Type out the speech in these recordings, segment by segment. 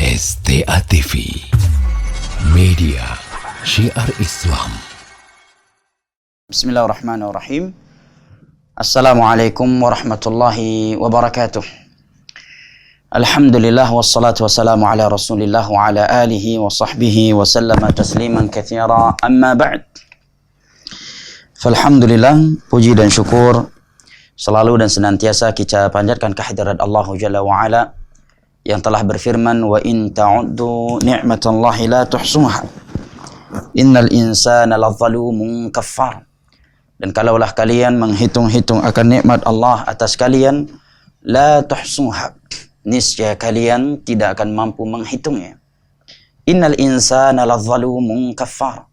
STA TV, media syiar Islam. Bismillahirrahmanirrahim. Assalamualaikum warahmatullahi wabarakatuh. Alhamdulillah wassalatu wassalamu ala Rasulillah wa ala alihi wa sahbihi wa sallama tasliman katsira. Amma ba'd. Falhamdulillah, puji dan syukur selalu dan senantiasa kita panjatkan kehadirat Allah Jalla wa Ala yang telah berfirman, wa in ta'uddu ni'matallahi la tuhsuha innal insana ladzalumun kaffar. Dan kalaulah kalian menghitung-hitung akan nikmat Allah atas kalian, la tuhsuha, niscaya kalian tidak akan mampu menghitungnya. Innal insana ladzalumun kaffar,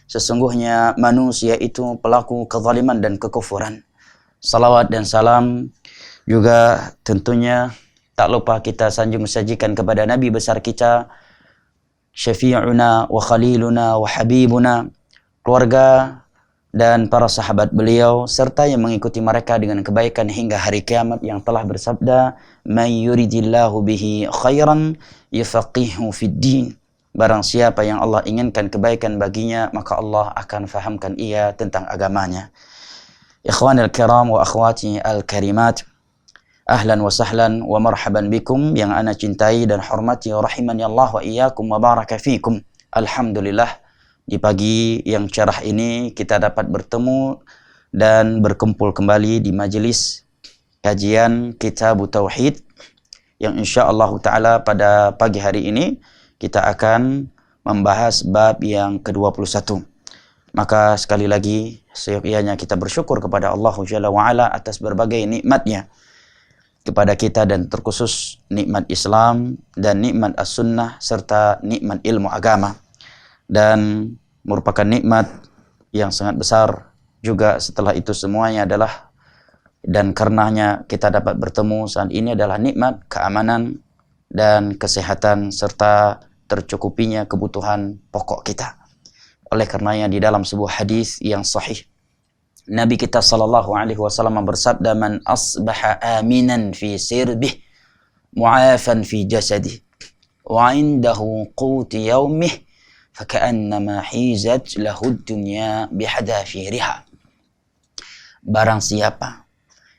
sesungguhnya manusia itu pelaku kezaliman dan kekufuran. Salawat dan salam juga tentunya tak lupa kita sanjung sajikan kepada Nabi besar kita, syafi'una wa khaliluna wa habibuna, keluarga dan para sahabat beliau serta yang mengikuti mereka dengan kebaikan hingga hari kiamat, yang telah bersabda, may yuridillahu bihi khairan yufaqihu fid din. Barang siapa yang Allah inginkan kebaikan baginya, maka Allah akan fahamkan ia tentang agamanya. Ikhwanil kiram wa akhwati al-karimat, ahlan wa sahlan wa marhaban bikum yang ana cintai dan hormati, rahimani Allah wa iyyakum wa baraka fikum. Alhamdulillah, di pagi yang cerah ini kita dapat bertemu dan berkumpul kembali di majelis kajian Kitab Tauhid yang insyaallah taala pada pagi hari ini kita akan membahas bab yang ke-21. Maka sekali lagi seyogyanya kita bersyukur kepada Allah Jalla wa Ala atas berbagai nikmatnya kepada kita, dan terkhusus nikmat Islam dan nikmat as-sunnah serta nikmat ilmu agama. Dan merupakan nikmat yang sangat besar juga setelah itu semuanya adalah, dan karenanya kita dapat bertemu saat ini adalah nikmat keamanan dan kesehatan serta tercukupinya kebutuhan pokok kita. Oleh karenanya di dalam sebuah hadis yang sahih, Nabi kita sallallahu alaihi wasallam bersabda, man asbaha aminan fi sirbih mu'afan fi jasadih wa indahu quti yaumih faka'annama hizat lahu dunya bihadafiriha. Barang siapa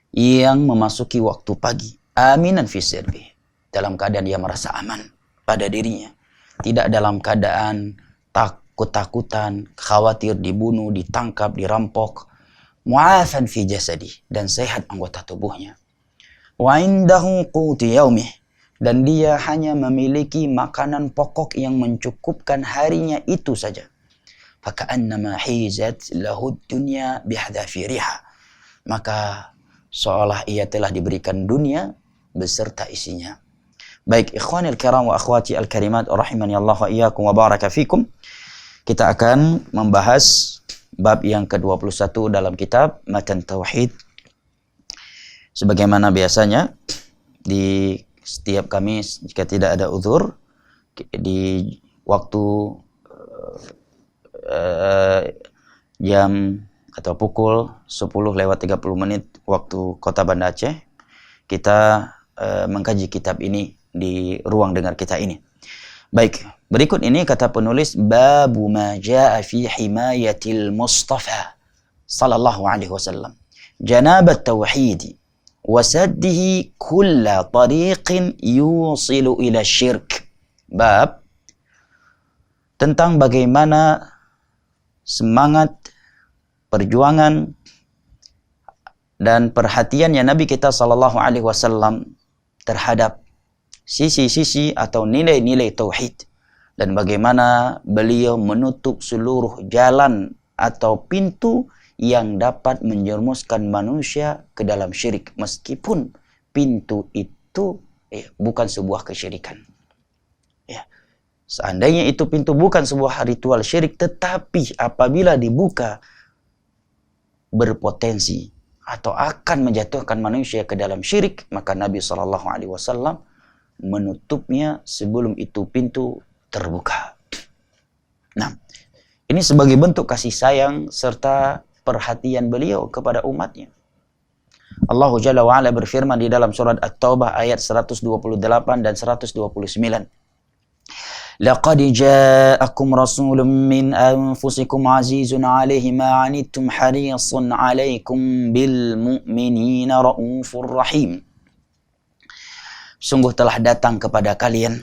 yang memasuki waktu pagi aminan fi sirbih, dalam keadaan dia merasa aman pada dirinya, tidak dalam keadaan takut-takutan, khawatir dibunuh, ditangkap, dirampok, mu'afan fi jasadi, dan sehat anggota tubuhnya, wa indahu quti yaumih, dan dia hanya memiliki makanan pokok yang mencukupkan harinya itu saja, faka'annama hizat lahu dunya bihadafiriha, maka seolah ia telah diberikan dunia beserta isinya. Baik ikhwanil kiram wa akhwati al-karimat, rahimani Allah wa iyyakum wa baraka fikum. Kita akan membahas bab yang ke-21 dalam kitab Matan Tauhid. Sebagaimana biasanya di setiap Kamis jika tidak ada uzur, di waktu jam atau pukul 10:30 waktu kota Banda Aceh, kita mengkaji kitab ini di ruang dengar kita ini. Baik, berikut ini kata penulis, babu ma jaa fi himayatil Mustafa sallallahu alaihi wasallam janabat tauhid wa saddihi kulla tariqin yusilu ila syirk. Bab tentang bagaimana semangat perjuangan dan perhatiannya Nabi kita sallallahu alaihi wasallam terhadap sisi-sisi atau nilai-nilai tauhid, dan bagaimana beliau menutup seluruh jalan atau pintu yang dapat menjerumuskan manusia ke dalam syirik, meskipun pintu itu bukan sebuah kesyirikan. Seandainya itu pintu bukan sebuah ritual syirik, tetapi apabila dibuka berpotensi atau akan menjatuhkan manusia ke dalam syirik, maka Nabi SAW menutupnya sebelum itu pintu terbuka. Nah, ini sebagai bentuk kasih sayang serta perhatian beliau kepada umatnya. Allah Jalla wa'ala berfirman di dalam surat At-Taubah ayat 128 dan 129. Laqad ja'akum rasulun min anfusikum azizun 'alaihi ma 'anittum harisun 'alaikum bil mu'minina raufur rahim. Sungguh telah datang kepada kalian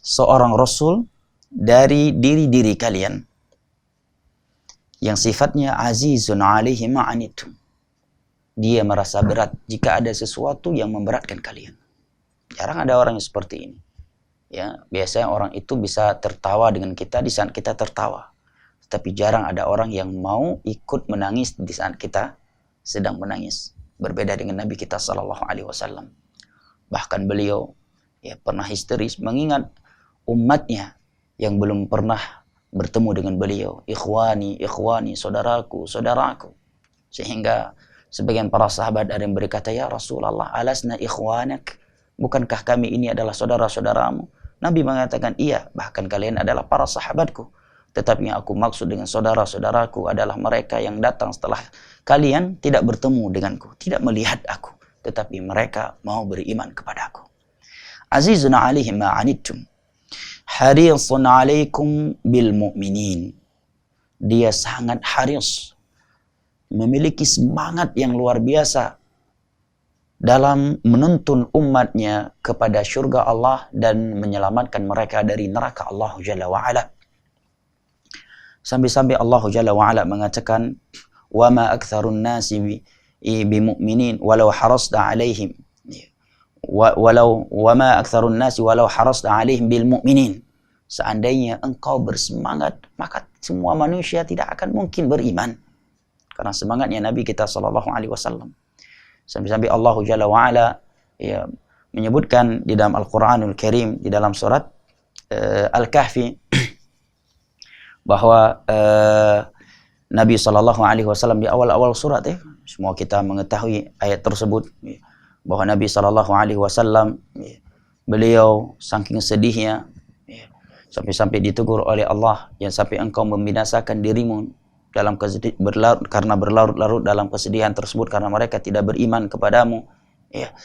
seorang rasul dari diri-diri kalian yang sifatnya azizun 'alaihi ma 'anittum. Dia merasa berat jika ada sesuatu yang memberatkan kalian. Jarang ada orang yang seperti ini. Ya, biasanya orang itu bisa tertawa dengan kita di saat kita tertawa. Tapi jarang ada orang yang mau ikut menangis di saat kita sedang menangis. Berbeda dengan Nabi kita sallallahu alaihi wasallam. Bahkan beliau ya pernah histeris mengingat umatnya yang belum pernah bertemu dengan beliau. Ikhwani, ikhwani, saudaraku, saudaraku. Sehingga sebagian para sahabat ada yang berkata, ya Rasulullah, alasna ikhwanak? Bukankah kami ini adalah saudara-saudaramu? Nabi mengatakan, iya, bahkan kalian adalah para sahabatku. Tetapi yang aku maksud dengan saudara-saudaraku adalah mereka yang datang setelah kalian tidak bertemu denganku, tidak melihat aku. Tetapi mereka mau beriman kepadaku. Azizun 'alaihi ma 'anittum, harisun 'alaikum bil mu'minin. Dia sangat haris, memiliki semangat yang luar biasa dalam menuntun umatnya kepada syurga Allah dan menyelamatkan mereka dari neraka Allah Jalla wa'ala. Sampai-sampai Allah Jalla wa'ala mengatakan, wa ma aktsarun nasi bimu'minin walau harasta 'alaihim wa ma aktsarun nasi walau harasta 'alaihim bil mu'minin. Seandainya engkau bersemangat, maka semua manusia tidak akan mungkin beriman. Karena semangatnya Nabi kita sallallahu alaihi wasallam. Sampai-sampai Allah Jalla wa'ala ya, menyebutkan di dalam Al-Quranul Karim, di dalam surat Al-Kahfi, bahwa Nabi SAW di awal-awal surat ya, semua kita mengetahui ayat tersebut ya, bahwa Nabi SAW ya, beliau saking sedihnya ya, sampai-sampai ditegur oleh Allah, yang sampai engkau membinasakan dirimu dalam karena berlarut-larut dalam kesedihan tersebut karena mereka tidak beriman kepadamu ya.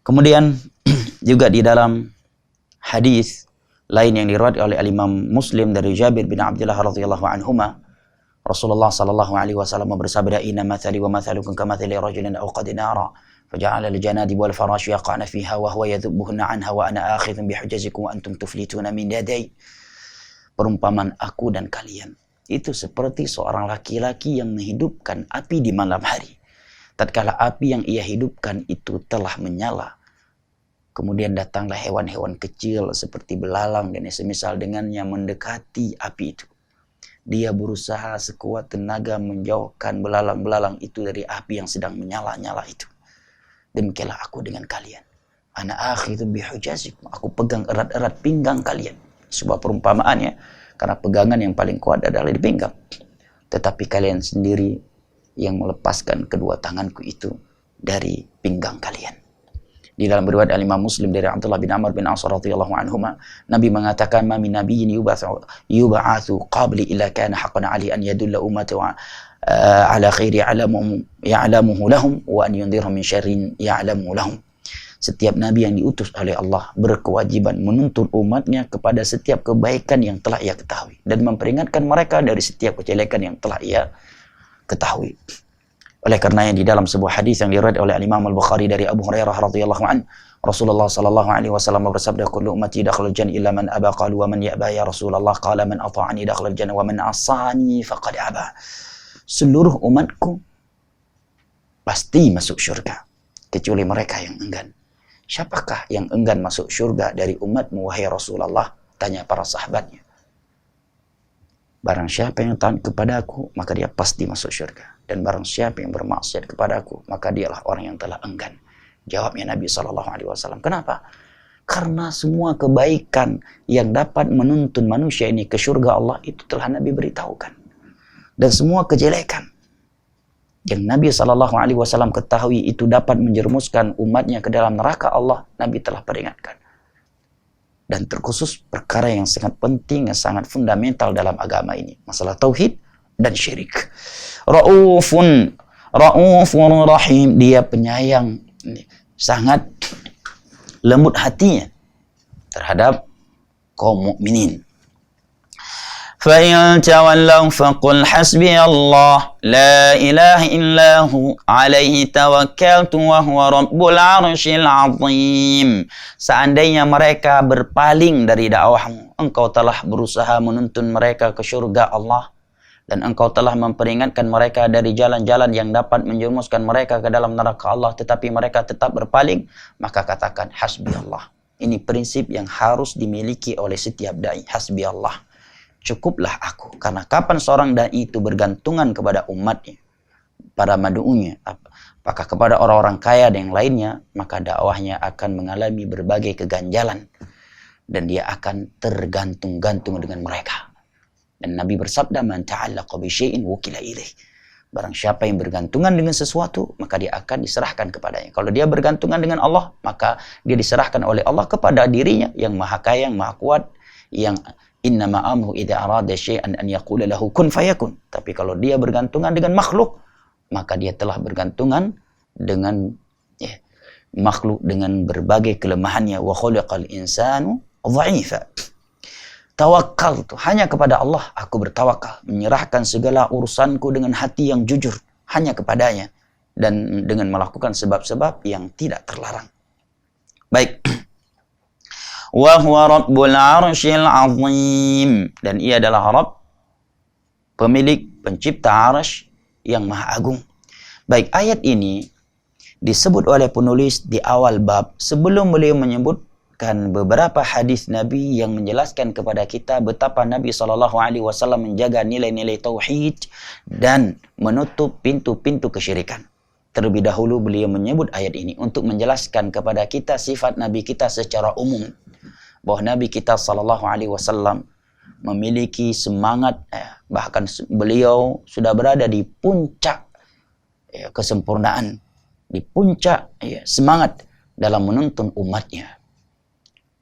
Kemudian juga di dalam hadis lain yang diriwayatkan oleh Imam Muslim dari Jabir bin Abdullah radhiyallahu anhuma, Rasulullah sallallahu alaihi wasallam bersabda, inna mathali wa mathalukum kamathali rajulin awqada nara faja'ala al-janadib wal farash yaqa'na fiha wa huwa yadhubbuhunna anha wa ana akhidhun bihujazikum wa antum tuflituna min yadai. Perumpamaan aku dan kalian itu seperti seorang laki-laki yang menghidupkan api di malam hari. Tatkala api yang ia hidupkan itu telah menyala, kemudian datanglah hewan-hewan kecil seperti belalang dan semisal dengannya mendekati api itu. Dia berusaha sekuat tenaga menjauhkan belalang-belalang itu dari api yang sedang menyala-nyala itu. Demikianlah aku dengan kalian. Ana akhidhu bihujazikum. Aku pegang erat-erat pinggang kalian. Sebuah perumpamaannya, karena pegangan yang paling kuat adalah di pinggang. Tetapi kalian sendiri yang melepaskan kedua tanganku itu dari pinggang kalian. Di dalam riwayat Imam Muslim dari Abdullah bin Amr bin As radhiyallahu anhuma, Nabi mengatakan, "Ma min nabiyyin yub'atsu qabli illa kana haqqan 'alaihi an yadulla ummatahu ala khairi ya'lamuhu lahum wa an yundhirhum min syarrin ya'lamuhu lahum." Setiap nabi yang diutus oleh Allah berkewajiban menuntun umatnya kepada setiap kebaikan yang telah ia ketahui dan memperingatkan mereka dari setiap kejelekan yang telah ia ketahui. Oleh karenanya di dalam sebuah hadis yang diriwayatkan oleh Imam Al-Bukhari dari Abu Hurairah radhiyallahu an, Rasulullah sallallahu alaihi wasallam bersabda, kullu ummati dakhala al-jannah illa man aba, qalu wa man ya'ba ya Rasulullah, qala man ata'ani dakhala al-jannah wa man 'asani faqad aba. Seluruh umatku pasti masuk surga kecuali mereka yang enggan. Siapakah yang enggan masuk surga dari umatmu wahai Rasulullah? Tanya para sahabatnya. Barang siapa yang taat kepadaku, maka dia pasti masuk surga. Dan barang siapa yang bermaksiat kepadaku, maka dialah orang yang telah enggan. Jawabnya Nabi SAW. Kenapa? Karena semua kebaikan yang dapat menuntun manusia ini ke surga Allah itu telah Nabi beritahukan. Dan semua kejelekan yang Nabi SAW ketahui itu dapat menjerumuskan umatnya ke dalam neraka Allah, Nabi telah peringatkan. Dan terkhusus perkara yang sangat penting, yang sangat fundamental dalam agama ini, masalah tauhid dan syirik. Raufun rahim, dia penyayang, sangat lembut hatinya terhadap kaum mukminin. فَإِنْ تَوَلَّوْا فَقُلْ حَسْبِيَ اللَّهُ لَا إِلَهَ إِلَّا هُوَ عَلَيْهِ تَوَكَّلْتُ وَهُوَ رَبُّ الْعَرْشِ الْعَظِيمِ. Seandainya mereka berpaling dari dakwahmu, engkau telah berusaha menuntun mereka ke surga Allah, dan engkau telah memperingatkan mereka dari jalan-jalan yang dapat menjerumuskan mereka ke dalam neraka Allah, tetapi mereka tetap berpaling, maka katakan hasbi Allah. Ini prinsip yang harus dimiliki oleh setiap dai. Hasbi Allah, cukuplah aku. Karena kapan seorang dai itu bergantungan kepada umatnya, para madu'unya, apakah kepada orang-orang kaya dan yang lainnya, maka dakwahnya akan mengalami berbagai keganjalan dan dia akan tergantung-gantung dengan mereka. Dan Nabi bersabda, man ta'allaqa bi syai'in wukila ilaih. Barang siapa yang bergantungan dengan sesuatu, maka dia akan diserahkan kepadanya. Kalau dia bergantungan dengan Allah, maka dia diserahkan oleh Allah kepada dirinya yang maha kaya, yang maha kuat, yang innama amruhu idza arada syai'an an yaqula lahu kun fayakun. Tapi kalau dia bergantungan dengan makhluk, maka dia telah bergantungan dengan makhluk dengan berbagai kelemahannya. Wa khuliqal insanu dha'ifa. Tawakal itu hanya kepada Allah aku bertawakal, menyerahkan segala urusanku dengan hati yang jujur hanya kepadanya dan dengan melakukan sebab-sebab yang tidak terlarang. Baik. Wa huwa rabbul arsyil azim, dan ia adalah Rabb, pemilik pencipta arsy yang maha agung. Baik, ayat ini disebut oleh penulis di awal bab sebelum beliau menyebutkan beberapa hadis Nabi yang menjelaskan kepada kita betapa Nabi SAW menjaga nilai-nilai tauhid dan menutup pintu-pintu kesyirikan. Terlebih dahulu beliau menyebut ayat ini untuk menjelaskan kepada kita sifat Nabi kita secara umum, bahwa Nabi kita SAW memiliki semangat, bahkan beliau sudah berada di puncak kesempurnaan, di puncak semangat dalam menuntun umatnya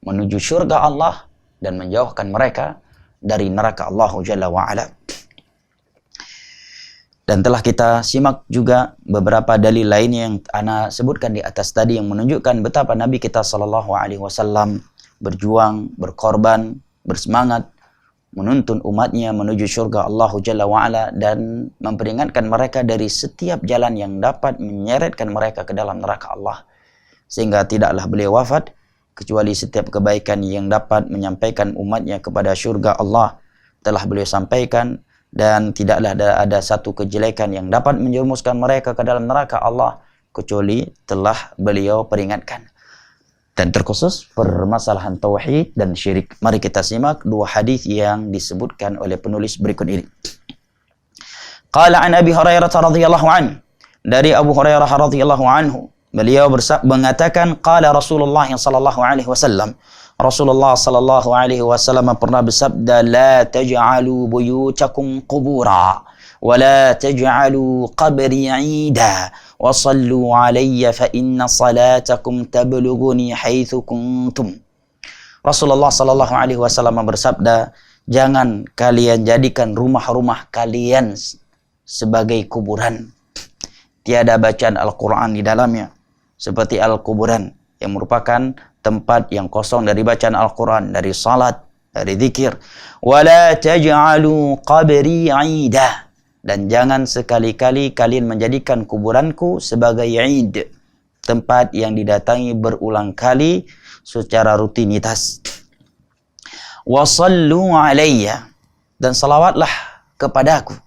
menuju syurga Allah dan menjauhkan mereka dari neraka Allah Jalla wa'ala. Dan telah kita simak juga beberapa dalil lainnya yang ana sebutkan di atas tadi yang menunjukkan betapa Nabi kita SAW berjuang, berkorban, bersemangat menuntun umatnya menuju syurga Allah Jalla wa'ala dan memperingatkan mereka dari setiap jalan yang dapat menyeretkan mereka ke dalam neraka Allah. Sehingga tidaklah beliau wafat kecuali setiap kebaikan yang dapat menyampaikan umatnya kepada syurga Allah telah beliau sampaikan, dan tidaklah ada satu kejelekan yang dapat menjerumuskan mereka ke dalam neraka Allah kecuali telah beliau peringatkan. Dan terkhusus permasalahan tauhid dan syirik. Mari kita simak dua hadis yang disebutkan oleh penulis berikut ini. Qala an Abi Hurairah radhiyallahu anhu, dari Abu Hurairah radhiyallahu anhu, beliau mengatakan qala Rasulullah sallallahu alaihi wasallam, Rasulullah sallallahu alaihi wasallam pernah bersabda, la taj'alu buyutakum qubura wa la taj'alu qabri 'ida wa sallu alayya fa inna salatakum tablughuni haitsu kuntum. Rasulullah sallallahu alaihi wasallam bersabda, jangan kalian jadikan rumah-rumah kalian sebagai kuburan. Tiada bacaan Al-Qur'an di dalamnya seperti al-kuburan yang merupakan tempat yang kosong dari bacaan Al-Quran, dari salat, dari zikir. Wala taj'alu qabri 'ida, dan jangan sekali-kali kalian menjadikan kuburanku sebagai 'id, tempat yang didatangi berulang kali secara rutinitas. Wa sallu alayya, dan salawatlah kepadaku,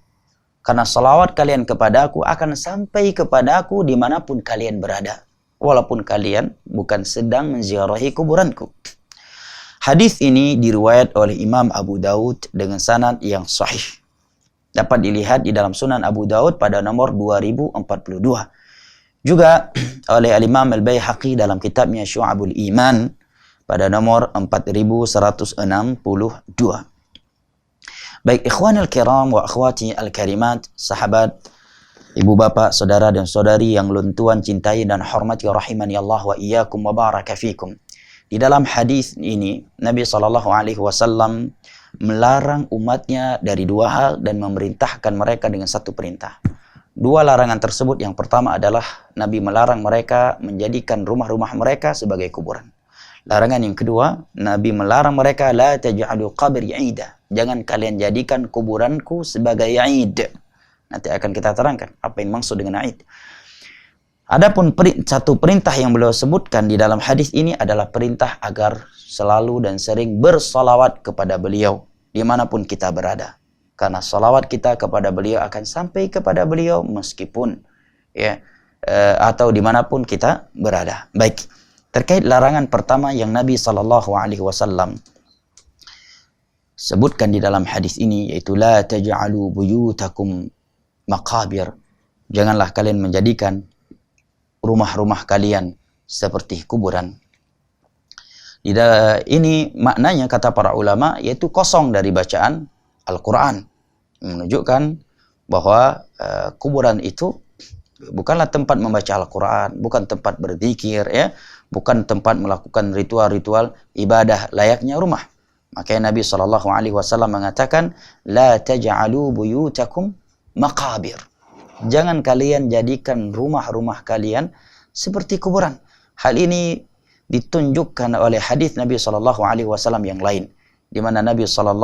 karena salawat kalian kepadaku akan sampai kepadaku dimanapun kalian berada, walaupun kalian bukan sedang menziarahi kuburanku. Hadis ini diriwayat oleh Imam Abu Daud dengan sanad yang sahih. Dapat dilihat di dalam Sunan Abu Daud pada nomor 2042. Juga oleh Al-Imam Al-Baihaqi dalam kitabnya Syu'abul Iman pada nomor 4162. Baik ikhwanul kiram wa akhwati al-karimat, sahabat, ibu bapak, saudara dan saudari yang luntuan cintai dan hormati rahimani Allah wa iyyakum wa baraka fikum. Di dalam hadis ini Nabi SAW melarang umatnya dari dua hal dan memerintahkan mereka dengan satu perintah. Dua larangan tersebut, yang pertama adalah Nabi melarang mereka menjadikan rumah-rumah mereka sebagai kuburan. Larangan yang kedua, Nabi melarang mereka la taj'alu qabri 'ida. Jangan kalian jadikan kuburanku sebagai 'id. Nanti akan kita terangkan apa yang maksud dengan 'id. Adapun satu perintah yang beliau sebutkan di dalam hadis ini adalah perintah agar selalu dan sering bersalawat kepada beliau dimanapun kita berada. Karena salawat kita kepada beliau akan sampai kepada beliau meskipun atau dimanapun kita berada. Baik. Terkait larangan pertama yang Nabi SAW sebutkan di dalam hadis ini, yaitu la taj'alu buyutakum maqabir. Janganlah kalian menjadikan rumah-rumah kalian seperti kuburan. Ini maknanya kata para ulama yaitu kosong dari bacaan Al-Quran, menunjukkan bahwa kuburan itu bukanlah tempat membaca Al-Quran, bukan tempat berzikir, bukan tempat melakukan ritual-ritual ibadah layaknya rumah. Makanya Nabi SAW mengatakan, la taj'alu buyutakum maqabir. Jangan kalian jadikan rumah-rumah kalian seperti kuburan. Hal ini ditunjukkan oleh hadis Nabi SAW yang lain, di mana Nabi SAW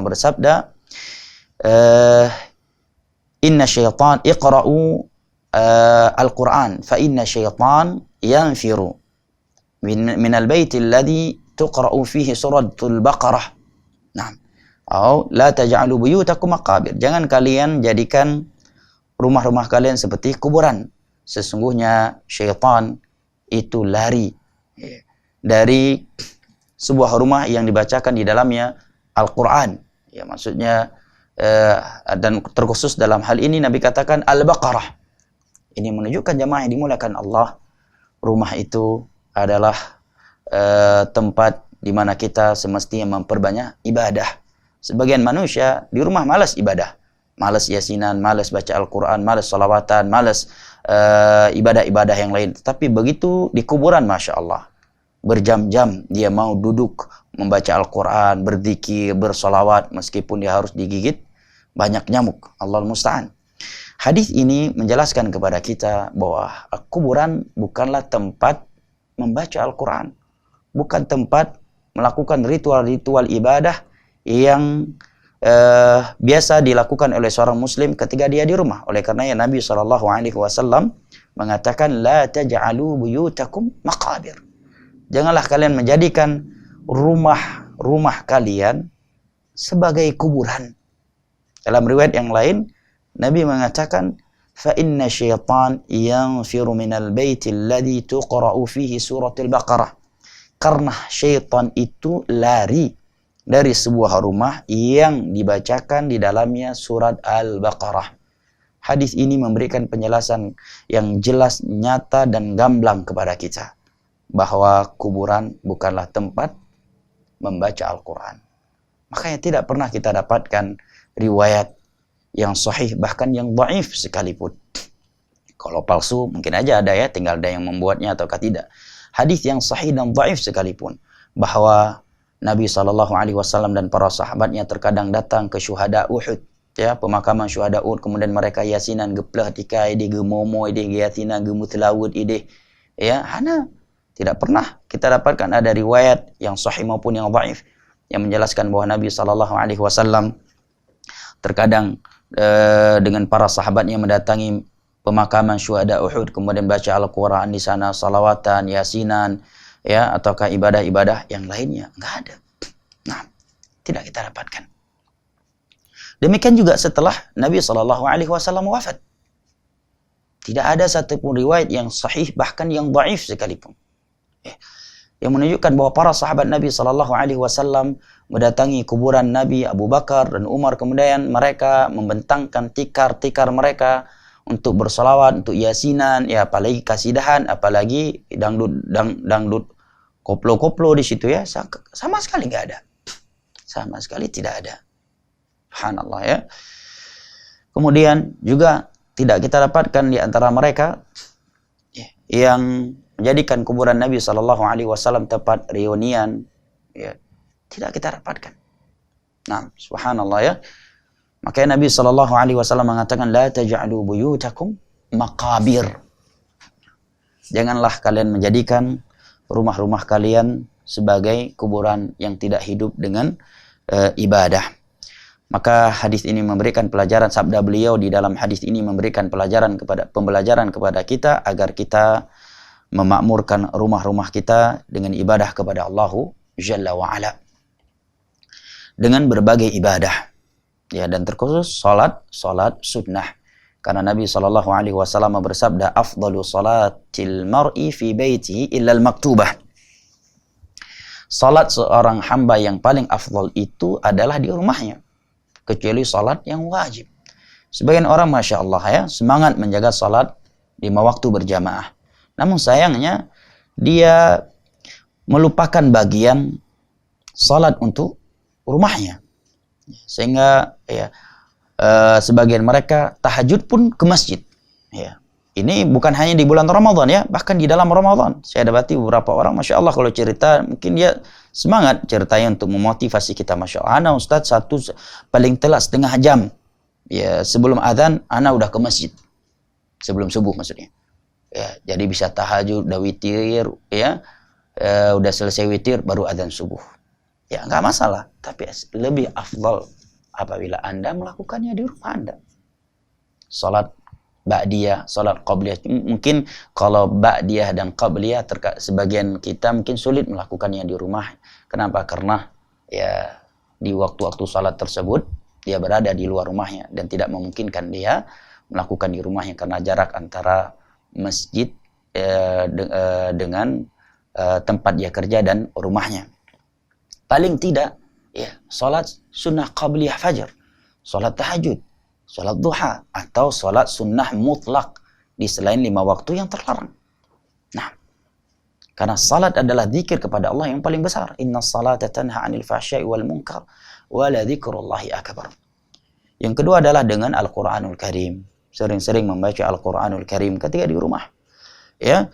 bersabda, inna syaitan iqra'u al-Quran fa inna syaitan yanfiru min al-bait alladhi tuqra'u fihi suratul Baqarah. Nah, atau la taj'alu buyutakum maqabir. Jangan kalian jadikan rumah-rumah kalian seperti kuburan. Sesungguhnya syaitan itu lari dari sebuah rumah yang dibacakan di dalamnya Al-Quran. Ya, maksudnya dan terkhusus dalam hal ini Nabi katakan Al-Baqarah. Ini menunjukkan jamaah yang dimuliakan Allah, rumah itu adalah tempat di mana kita semestinya memperbanyak ibadah. Sebagian manusia di rumah malas ibadah, malas yasinan, malas baca Al-Quran, malas salawatan, malas ibadah-ibadah yang lain. Tapi begitu di kuburan, Masya Allah, berjam-jam dia mau duduk membaca Al-Quran, berzikir, bersolawat, meskipun dia harus digigit banyak nyamuk. Allahul Musta'an. Hadis ini menjelaskan kepada kita bahwa kuburan bukanlah tempat membaca Al-Quran, bukan tempat melakukan ritual-ritual ibadah yang biasa dilakukan oleh seorang muslim ketika dia di rumah. Oleh karenanya Nabi SAW mengatakan la taj'alu buyutakum maqabir. Janganlah kalian menjadikan rumah kalian sebagai kuburan. Dalam riwayat yang lain Nabi mengatakan fa inna syaitan yanfiru minal baiti alladhi tuqra'u fihi suratul Baqarah. Karena syaitan itu lari dari sebuah rumah yang dibacakan di dalamnya surat Al-Baqarah. Hadis ini memberikan penjelasan yang jelas, nyata, dan gamblang kepada kita bahwa kuburan bukanlah tempat membaca Al-Quran. Makanya tidak pernah kita dapatkan riwayat yang sahih, bahkan yang dhaif sekalipun. Kalau palsu mungkin aja ada ya, tinggal ada yang membuatnya ataukah tidak. Hadis yang sahih dan dhaif sekalipun bahwa Nabi SAW dan para sahabatnya terkadang datang ke syuhada Uhud, ya, pemakaman syuhada Uhud, kemudian mereka yasinan geplah tika ide gemomo ide yasinan gemutlawud ide, ya, hana tidak pernah kita dapatkan ada riwayat yang sahih maupun yang dhaif yang menjelaskan bahwa Nabi SAW terkadang dengan para sahabatnya mendatangi pemakaman syuhada Uhud, kemudian baca Al-Quran di sana, salawatan, yasinan, ya, ataukah ibadah-ibadah yang lainnya. Enggak ada. Nah, tidak kita dapatkan. Demikian juga setelah Nabi SAW wafat. Tidak ada satupun riwayat yang sahih, bahkan yang dhaif sekalipun, yang menunjukkan bahwa para sahabat Nabi SAW mendatangi kuburan Nabi, Abu Bakar dan Umar, kemudian mereka membentangkan tikar-tikar mereka untuk bersalawat, untuk yasinan, ya, apalagi kasidahan, apalagi dangdut koplo-koplo di situ, ya, sama sekali nggak ada, sama sekali tidak ada. Subhanallah, ya. Kemudian juga tidak kita dapatkan di antara mereka yang menjadikan kuburan Nabi SAW tempat reunian, ya, tidak kita dapatkan. Nah, subhanallah, ya. Makanya Nabi SAW mengatakan la taj'alu buyutakum maqabir. Janganlah kalian menjadikan rumah-rumah kalian sebagai kuburan yang tidak hidup dengan ibadah. Maka hadis ini memberikan pelajaran, sabda beliau di dalam hadis ini memberikan pembelajaran kepada kita agar kita memakmurkan rumah-rumah kita dengan ibadah kepada Allah Jalla wa Ala. Dengan berbagai ibadah. Ya, dan terkhusus salat sunnah. Karena Nabi SAW bersabda, afdalu salatil mar'i fi baitihi illa al-maktubah. Salat seorang hamba yang paling afdal itu adalah di rumahnya, kecuali salat yang wajib. Sebagian orang Masya Allah ya, semangat menjaga salat 5 waktu berjamaah. Namun sayangnya, dia melupakan bagian salat untuk rumahnya. Sehingga ya, sebagian mereka tahajud pun ke masjid. Ya. Ini bukan hanya di bulan Ramadan ya, bahkan di dalam Ramadan. Saya dapati beberapa orang, Masya Allah kalau cerita, mungkin dia semangat ceritanya untuk memotivasi kita. Masya Allah, ana Ustadz paling telat setengah jam. Ya, sebelum adzan, ana udah ke masjid. Sebelum subuh maksudnya. Ya, jadi bisa tahajud, udah witir, ya, udah selesai witir, baru adzan subuh. Ya, nggak masalah. Tapi lebih afdal apabila Anda melakukannya di rumah Anda. Salat ba'diyah, salat qabliyah. Mungkin kalau ba'diyah dan qabliyah sebagian kita mungkin sulit melakukannya di rumah. Kenapa? Karena ya di waktu-waktu salat tersebut dia berada di luar rumahnya dan tidak memungkinkan dia melakukan di rumahnya karena jarak antara masjid dengan tempat dia kerja dan rumahnya. Paling tidak ya, salat sunnah qabliyah fajar, salat tahajud, salat duha, atau salat sunnah mutlak di selain 5 waktu yang terlarang. Nah, karena salat adalah zikir kepada Allah yang paling besar. Inna salata tanha 'anil fahsya'i wal munkar wa la dzikrullahi akbar. Yang kedua adalah dengan Al-Qur'anul Karim. Sering-sering membaca Al-Qur'anul Karim ketika di rumah. Ya.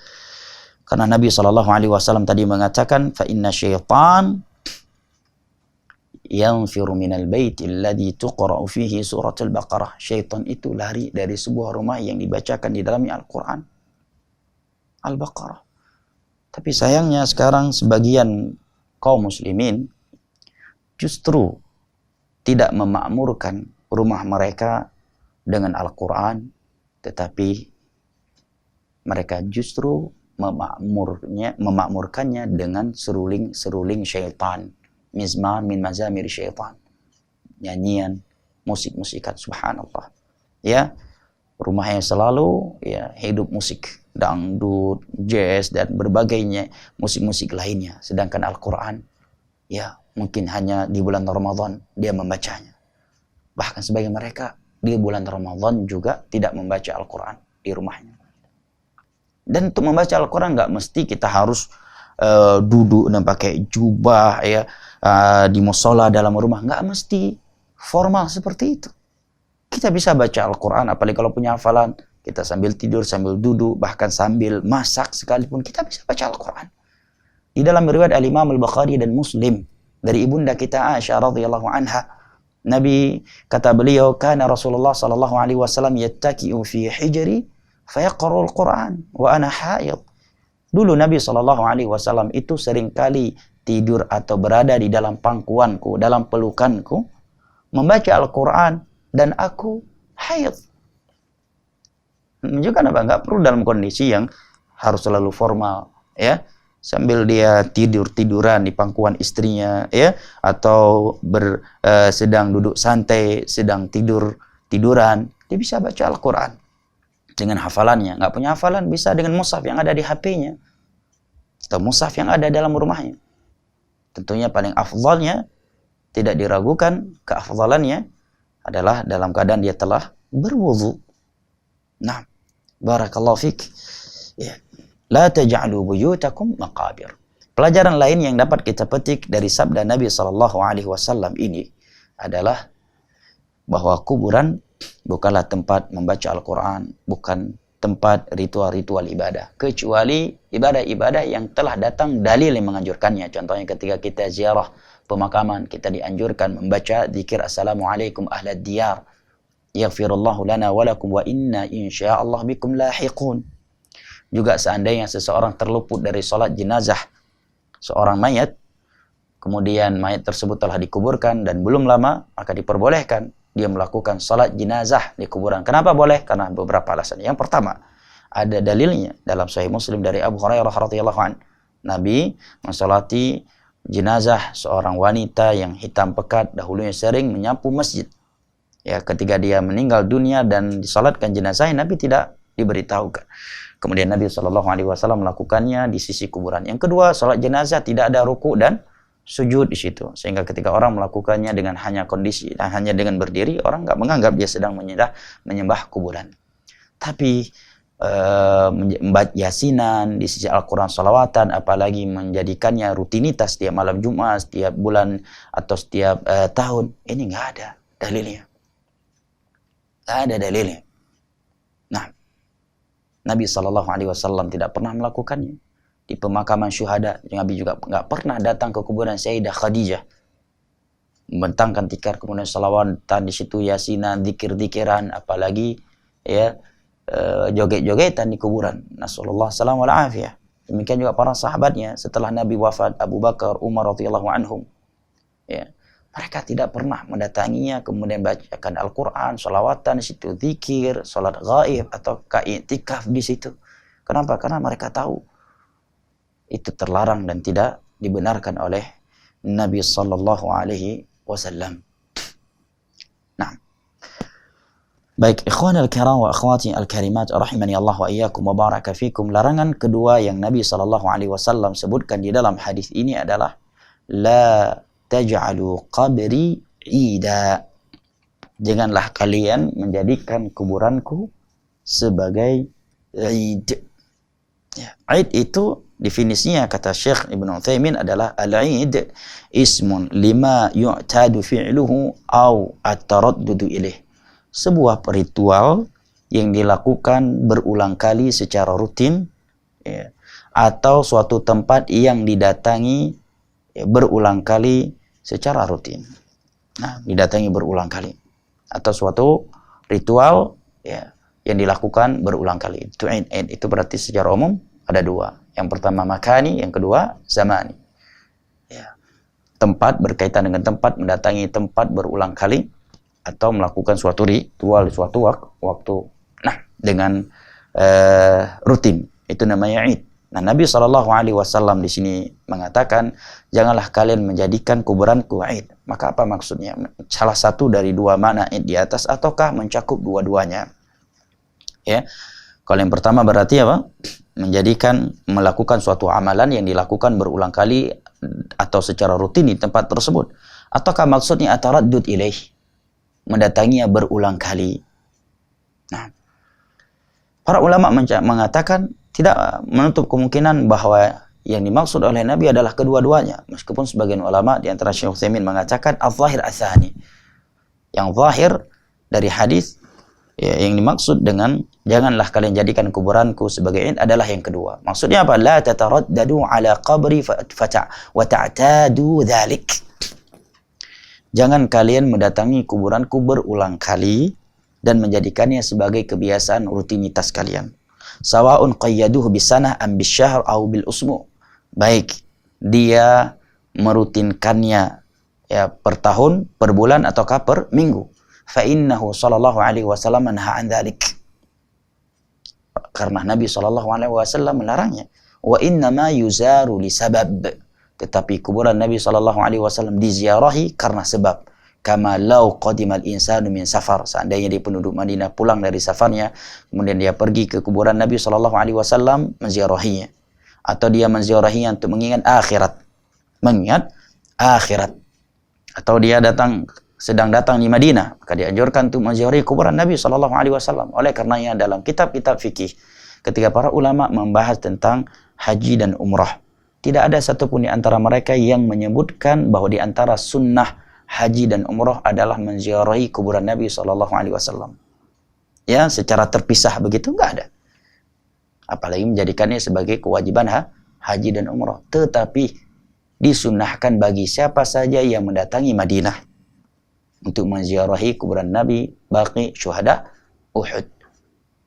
Karena Nabi SAW tadi mengatakan fa inna syaitan yanfiru minal baiti alladhi tuqra'u fihi suratul Baqarah. Syaitan itu lari dari sebuah rumah yang dibacakan di dalamnya Al-Quran, Al-Baqarah. Tapi sayangnya sekarang sebagian kaum muslimin justru tidak memakmurkan rumah mereka dengan Al-Quran, tetapi mereka justru memakmurkannya dengan seruling syaitan. Mizmar min mazamir syaitan, nyanyian, musik-musikan, subhanallah. Ya, rumahnya selalu ya hidup musik, dangdut, jazz dan berbagainya musik-musik lainnya. Sedangkan Al-Quran ya mungkin hanya di bulan Ramadan dia membacanya. Bahkan sebagian mereka di bulan Ramadan juga tidak membaca Al-Quran di rumahnya. Dan untuk membaca Al-Quran nggak mesti kita harus duduk dan pakai jubah ya di musola dalam rumah, nggak mesti formal seperti itu. Kita bisa baca Al-Quran, apalagi kalau punya hafalan, kita sambil tidur, sambil duduk, bahkan sambil masak sekalipun kita bisa baca Al-Quran. Di dalam riwayat Al-Imam Al-Bukhari dan Muslim dari ibunda kita Aisyah radhiyallahu anha, Nabi kata beliau, kana Rasulullah sallallahu alaihi wasallam yattaki'u fi hijri fayaqra'u Al-Quran wa ana haid. Dulu Nabi SAW itu seringkali tidur atau berada di dalam pangkuanku, dalam pelukanku, membaca Al-Quran, dan aku haid. Menunjukkan apa? Nggak perlu dalam kondisi yang harus selalu formal, ya. Sambil dia tiduran di pangkuan istrinya, ya, atau sedang duduk santai, sedang tiduran, dia bisa baca Al-Quran dengan hafalannya. Nggak punya hafalan, bisa dengan mushaf yang ada di HP-nya atau mushaf yang ada dalam rumahnya. Tentunya paling afdalnya, tidak diragukan keafdalannya adalah dalam keadaan dia telah berwudu. Nah, barakallahu fik. Ya. La taj'alu buyutakum maqabir. Pelajaran lain yang dapat kita petik dari sabda Nabi SAW ini adalah bahwa kuburan bukanlah tempat membaca Al-Quran, bukan tempat ritual-ritual ibadah, kecuali ibadah-ibadah yang telah datang dalil yang menganjurkannya. Contohnya ketika kita ziarah pemakaman, kita dianjurkan membaca zikir Assalamualaikum ahlad diyar, yaghfirullahu lana wa lakum wa inna insyaallah bikum lahiqun. Juga seandainya seseorang terluput dari sholat jenazah seorang mayat, kemudian mayat tersebut telah dikuburkan dan belum lama, maka diperbolehkan dia melakukan sholat jenazah di kuburan. Kenapa boleh? Karena beberapa alasan. Yang pertama, ada dalilnya dalam Sahih Muslim dari Abu Hurairah radhiyallahu anhu. Nabi mensolati jenazah seorang wanita yang hitam pekat, dahulunya sering menyapu masjid. Ya, ketika dia meninggal dunia dan disalatkan jenazahnya, Nabi tidak diberitahukan. Kemudian Nabi SAW melakukannya di sisi kuburan. Yang kedua, salat jenazah tidak ada ruku dan sujud di situ, sehingga ketika orang melakukannya dengan hanya kondisi dan hanya dengan berdiri, orang nggak menganggap dia sedang menyembah kuburan. Tapi membaca yasinan di sisi Al-Quran, salawatan, apalagi menjadikannya rutinitas setiap malam Jumat, setiap bulan atau setiap tahun, ini nggak ada dalilnya. Nggak ada dalilnya. Nah, Nabi SAW tidak pernah melakukannya. Di pemakaman syuhada, Nabi juga nggak pernah datang ke kuburan Sayyidah Khadijah, membentangkan tikar, kemudian salawatan di situ, yasinan, zikir-zikiran, apalagi ya joget-jogetan di kuburan. Nasallallahu salam wal afiyah. Demikian juga para sahabatnya setelah Nabi wafat, Abu Bakar, Umar radhiyallahu anhum. Ya, mereka tidak pernah mendatanginya, kemudian bacakan Al-Quran, salawatan di situ, zikir, salat ghaib atau i'tikaf di situ. Kenapa? Karena mereka tahu itu terlarang dan tidak dibenarkan oleh Nabi sallallahu alaihi wasallam. Nah, baik ikhwan al-kiram wa akhwati al-karimat rahimani Allah wa iyyakum wa baraka fikum. Larangan kedua yang Nabi sallallahu alaihi wasallam sebutkan di dalam hadis ini adalah la taj'alu qabri ida. Janganlah kalian menjadikan kuburanku sebagai id. Ya, id itu definisinya kata Syekh Ibn Utsaimin adalah al-id ismun lima yu'tadu fi'luhu au at-taraddudu ilaih. Sebuah ritual yang dilakukan berulang kali secara rutin, ya, atau suatu tempat yang didatangi berulang kali secara rutin. Nah, didatangi berulang kali atau suatu ritual ya yang dilakukan berulang kali. Itu berarti secara umum ada dua. Yang pertama makani, yang kedua zamani. Ya. Tempat berkaitan dengan tempat, mendatangi tempat berulang kali atau melakukan suatu ritual di suatu waktu. Nah, dengan rutin. Itu namanya id. Nah, Nabi SAW di sini mengatakan, janganlah kalian menjadikan kuburanku id. Maka apa maksudnya? Salah satu dari dua makna id di atas, ataukah mencakup dua-duanya? Ya. Kalau yang pertama berarti apa? Melakukan suatu amalan yang dilakukan berulang kali atau secara rutin di tempat tersebut. Ataukah maksudnya ataraddud ilaih, mendatanginya berulang kali. Nah, para ulama mengatakan tidak menutup kemungkinan bahwa yang dimaksud oleh Nabi adalah kedua-duanya. Meskipun sebagian ulama di antara Syekh Utsaimin mengatakan al-zahir ats-tsani. Yang zahir dari hadis ya, yang dimaksud dengan janganlah kalian jadikan kuburanku sebagai id adalah yang kedua. Maksudnya apa? La tataraddadu ala qabri wa ta'tadu dzalik. Jangan kalian mendatangi kuburanku berulang kali dan menjadikannya sebagai kebiasaan rutinitas kalian. Sawa'un qayyaduhu bisanah am bisyahr aw bil usmu. Baik dia merutinkannya ya per tahun, per bulan ataukah per minggu. Fa innahu sallallahu alaihi wasallam naha an dzalik. Karena Nabi sallallahu alaihi wasallam melarangnya. Wa inna ma yuzaru li sabab. Tetapi kuburan Nabi sallallahu alaihi wasallam diziarahi karena sebab. Kama law qadimal insanu min safar. Seandainya dia penduduk Madinah pulang dari safarnya, kemudian dia pergi ke kuburan Nabi sallallahu alaihi wasallam menziarahinya, atau dia menziarahinya untuk mengingat akhirat. Mengingat akhirat. Atau dia sedang datang di Madinah, maka dianjurkan untuk menziarahi kuburan Nabi sallallahu alaihi wasallam. Oleh karenanya dalam kitab-kitab fikih ketika para ulama membahas tentang haji dan umrah, tidak ada satupun di antara mereka yang menyebutkan bahwa di antara sunnah haji dan umrah adalah menziarahi kuburan Nabi sallallahu alaihi wasallam. Ya, secara terpisah begitu enggak ada. Apalagi menjadikannya sebagai kewajiban haji dan umrah. Tetapi disunnahkan bagi siapa saja yang mendatangi Madinah untuk menziarahi kuburan Nabi, Baqi, Syuhada, Uhud.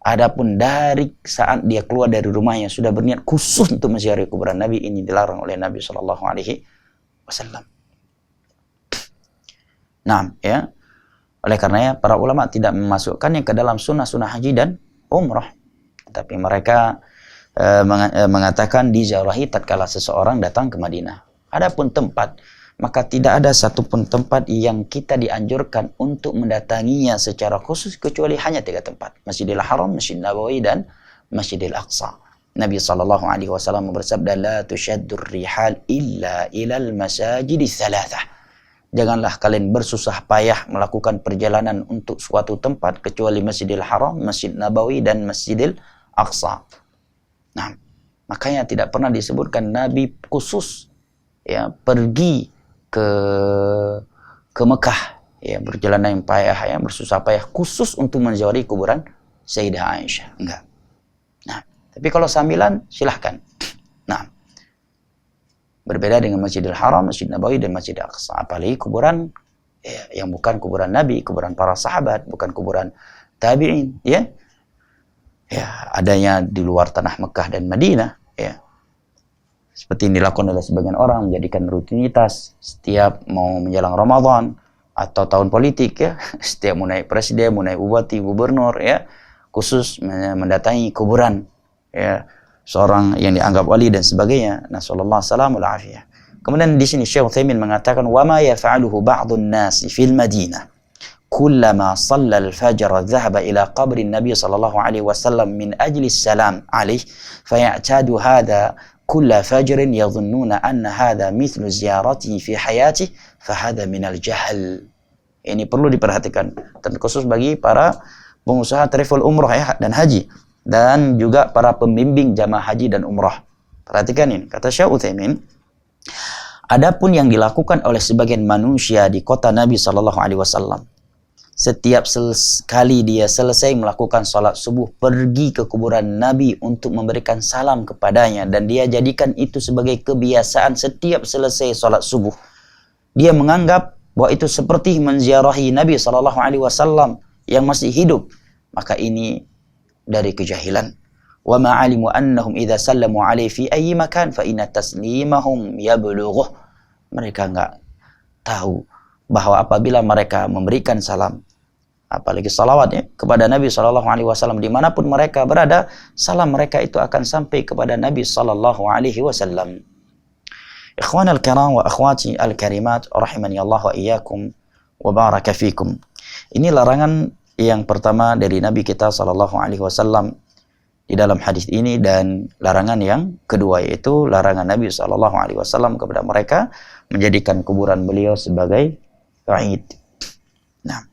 Adapun dari saat dia keluar dari rumahnya sudah berniat khusus untuk menziarahi kuburan Nabi, ini dilarang oleh Nabi Shallallahu Alaihi Wasallam. Nah, ya, oleh karenanya para ulama tidak memasukkannya ke dalam sunnah haji dan umrah, tapi mereka mengatakan diziarahi tatkala seseorang datang ke Madinah. Adapun tempat, maka tidak ada satupun tempat yang kita dianjurkan untuk mendatanginya secara khusus kecuali hanya 3 tempat: Masjidil Haram, Masjid Nabawi, dan Masjidil Aqsa. Nabi SAW bersabda, la tushaddur rihal illa ilal masajidi thalathah. Janganlah kalian bersusah payah melakukan perjalanan untuk suatu tempat kecuali Masjidil Haram, Masjid Nabawi, dan Masjidil Aqsa. Nah, makanya tidak pernah disebutkan Nabi khusus ya pergi ke Mekah, ya, berjalan yang payah, ya, bersusah payah khusus untuk menziarahi kuburan Sayyidah Aisyah. Enggak. Nah, tapi kalau sambilan silahkan. Nah, berbeda dengan Masjidil Haram, Masjid Nabawi, dan Masjid Aqsa. Apalagi kuburan ya, yang bukan kuburan Nabi, kuburan para sahabat, bukan kuburan tabi'in, ya. Ya, adanya di luar tanah Mekah dan Madinah, ya. Seperti yang dilakukan oleh sebagian orang, menjadikan rutinitas setiap mau menjelang Ramadan atau tahun politik, ya, setiap mau naik presiden, mau naik bupati, gubernur, ya, khusus mendatangi kuburan, ya, seorang yang dianggap wali dan sebagainya. Nasallallahu salamul afiyah. Kemudian di sini Syekh Utsaimin mengatakan, wa ma yaf'aluhu ba'dun nasi fil Madinah kullama shalla al-fajr dhahaba ila qabri an-nabi sallallahu alaihi wasallam min ajli as-salam alaihi fayatadu hadha كل فجر يظنون أن هذا مثل زيارته في حياته فهذا من الجهل. Ini perlu diperhatikan, terkhusus bagi para pengusaha travel umrah, ya, dan haji, dan juga para pembimbing jamaah haji dan umrah. Perhatikan ini, kata Syekh Utsaimin, adapun yang dilakukan oleh sebagian manusia di kota Nabi Shallallahu Alaihi Wasallam, setiap kali dia selesai melakukan sholat subuh, pergi ke kuburan Nabi untuk memberikan salam kepadanya, dan dia jadikan itu sebagai kebiasaan setiap selesai sholat subuh. Dia menganggap bahwa itu seperti menziarahi Nabi SAW yang masih hidup. Maka ini dari kejahilan. Wa ma'alimu annahum idza sallamu alaihi fi ayyi makan fa inna taslimahum yablughuh. Mereka enggak tahu bahwa apabila mereka memberikan salam, apalagi salawat, ya, kepada Nabi Shallallahu Alaihi Wasallam dimanapun mereka berada, salam mereka itu akan sampai kepada Nabi Shallallahu Alaihi Wasallam. Ikhwan al-kiram wa akhwati al-karimat, rahimani Allah wa iyyakum wa baraka fikum. Ini larangan yang pertama dari Nabi kita Shallallahu Alaihi Wasallam di dalam hadis ini, dan larangan yang kedua yaitu larangan Nabi Shallallahu Alaihi Wasallam kepada mereka menjadikan kuburan beliau sebagai Eid. Nah,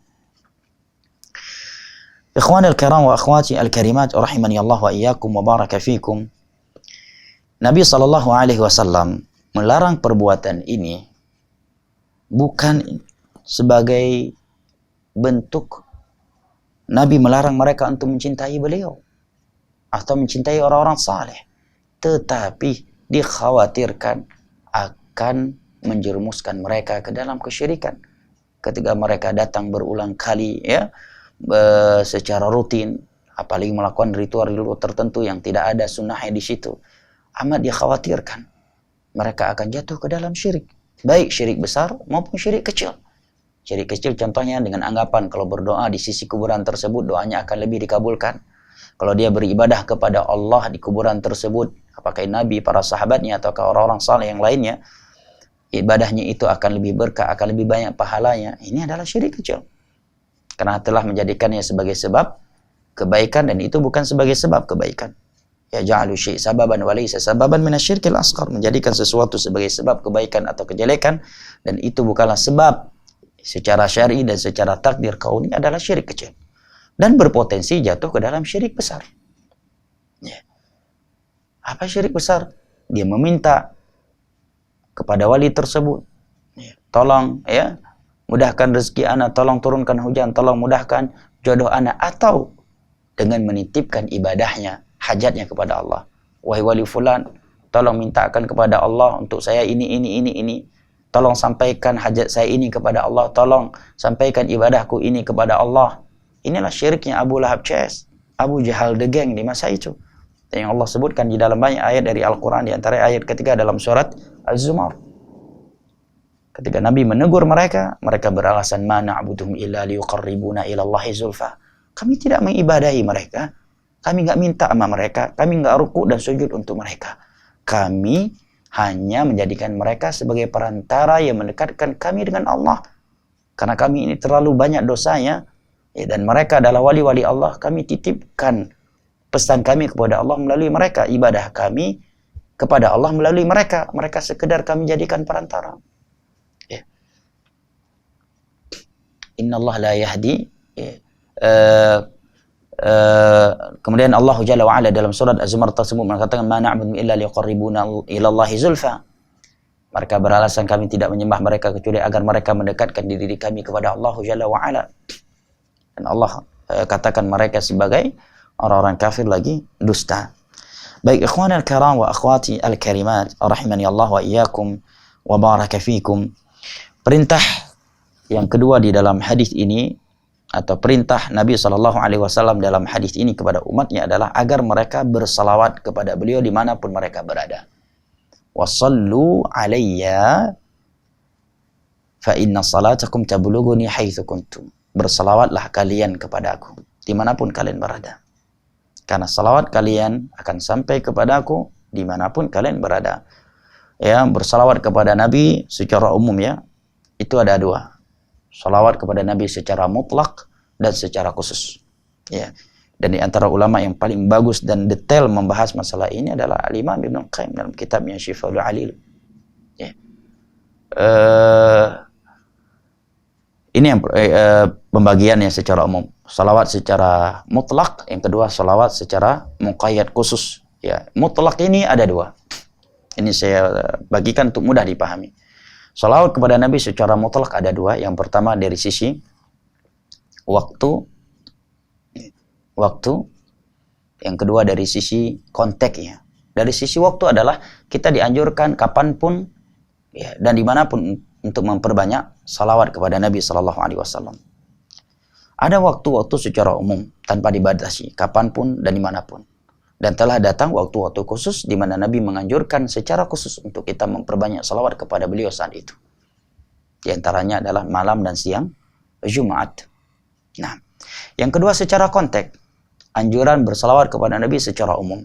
ikhwan al-kiram wa akhwati al-karimat, rahimani Allah wa iyyakum wa baraka fikum. Nabi sallallahu alaihi wasallam melarang perbuatan ini bukan sebagai bentuk Nabi melarang mereka untuk mencintai beliau atau mencintai orang-orang saleh, tetapi dikhawatirkan akan menjerumuskan mereka ke dalam kesyirikan. Ketika mereka datang berulang kali, ya, secara rutin, apalagi melakukan ritual-ritual tertentu yang tidak ada sunnahnya di situ, amat dikhawatirkan mereka akan jatuh ke dalam syirik, baik syirik besar maupun syirik kecil. Syirik kecil contohnya dengan anggapan kalau berdoa di sisi kuburan tersebut doanya akan lebih dikabulkan. Kalau dia beribadah kepada Allah di kuburan tersebut, apakah Nabi, para sahabatnya, atau orang-orang saleh yang lainnya, ibadahnya itu akan lebih berkah, akan lebih banyak pahalanya. Ini adalah syirik kecil, karena telah menjadikannya sebagai sebab kebaikan, dan itu bukan sebagai sebab kebaikan. Ya ja'alu syai' sababan wa laysa sababan minasyirkil asghar, menjadikan sesuatu sebagai sebab kebaikan atau kejelekan, dan itu bukanlah sebab secara syar'i dan secara takdir kauni, adalah syirik kecil dan berpotensi jatuh ke dalam syirik besar. Ya. Apa syirik besar? Dia meminta kepada wali tersebut, ya, tolong, ya, mudahkan rezeki anak, tolong turunkan hujan, tolong mudahkan jodoh anak, atau dengan menitipkan ibadahnya, hajatnya kepada Allah. Wahai wali fulan, tolong mintakan kepada Allah untuk saya ini. Tolong sampaikan hajat saya ini kepada Allah, tolong sampaikan ibadahku ini kepada Allah. Inilah syiriknya Abu Lahab CS. Abu Jahal the Gang di masa itu. Yang Allah sebutkan di dalam banyak ayat dari Al-Quran, di antara ayat ketiga dalam surat Az-Zumar. Ketika Nabi menegur mereka, mereka beralasan, ma na'buduhum illa liyuqarribuna ilallahi zulfa. Kami tidak mengibadahi mereka, kami nggak minta sama mereka, kami nggak rukuk dan sujud untuk mereka. Kami hanya menjadikan mereka sebagai perantara yang mendekatkan kami dengan Allah. Karena kami ini terlalu banyak dosanya, dan mereka adalah wali-wali Allah, kami titipkan pesan kami kepada Allah melalui mereka, ibadah kami kepada Allah melalui mereka. Mereka sekedar kami jadikan perantara. Inna Allah la yahdi. Kemudian Allah Jalla wa'ala dalam surat Az-Zumar tersebut mengatakan, ma na'budu illa liqarribuna ilallahi zulfa. Mereka beralasan kami tidak menyembah mereka kecuali agar mereka mendekatkan diri kami kepada Allah Jalla wa'ala. Dan Allah katakan mereka sebagai orang-orang kafir lagi dusta. Baik ikhwan al-karam wa akhwati al-karimat, rahimani Allah wa iyyakum wa baraka fikum. Perintah yang kedua di dalam hadis ini, atau perintah Nabi SAW dalam hadis ini kepada umatnya adalah agar mereka bersalawat kepada beliau dimanapun mereka berada. Wassallu alayya fa inna salatakum tablughuni haitsu kuntum. Bersalawatlah kalian kepadaku dimanapun kalian berada, karena salawat kalian akan sampai kepadaku dimanapun kalian berada. Ya, bersalawat kepada Nabi secara umum ya, itu ada dua. Salawat kepada Nabi secara mutlak dan secara khusus. Ya. Dan di antara ulama yang paling bagus dan detail membahas masalah ini adalah Al-Imam Ibn Qayyim dalam kitabnya Syifaul Alil. Ya. Ini yang pembagiannya secara umum. Salawat secara mutlak, yang kedua salawat secara muqayyad khusus. Ya, mutlak ini ada dua. Ini saya bagikan untuk mudah dipahami. Salawat kepada Nabi secara mutlak ada dua. Yang pertama dari sisi waktu. Yang kedua dari sisi konteksnya. Dari sisi waktu adalah kita dianjurkan kapanpun ya, dan dimanapun untuk memperbanyak salawat kepada Nabi SAW. Ada waktu-waktu secara umum tanpa dibatasi, kapanpun dan dimanapun. Dan telah datang waktu-waktu khusus di mana Nabi menganjurkan secara khusus untuk kita memperbanyak salawat kepada beliau saat itu. Di antaranya adalah malam dan siang Jumat. Nah, yang kedua secara konteks, anjuran bersalawat kepada Nabi secara umum.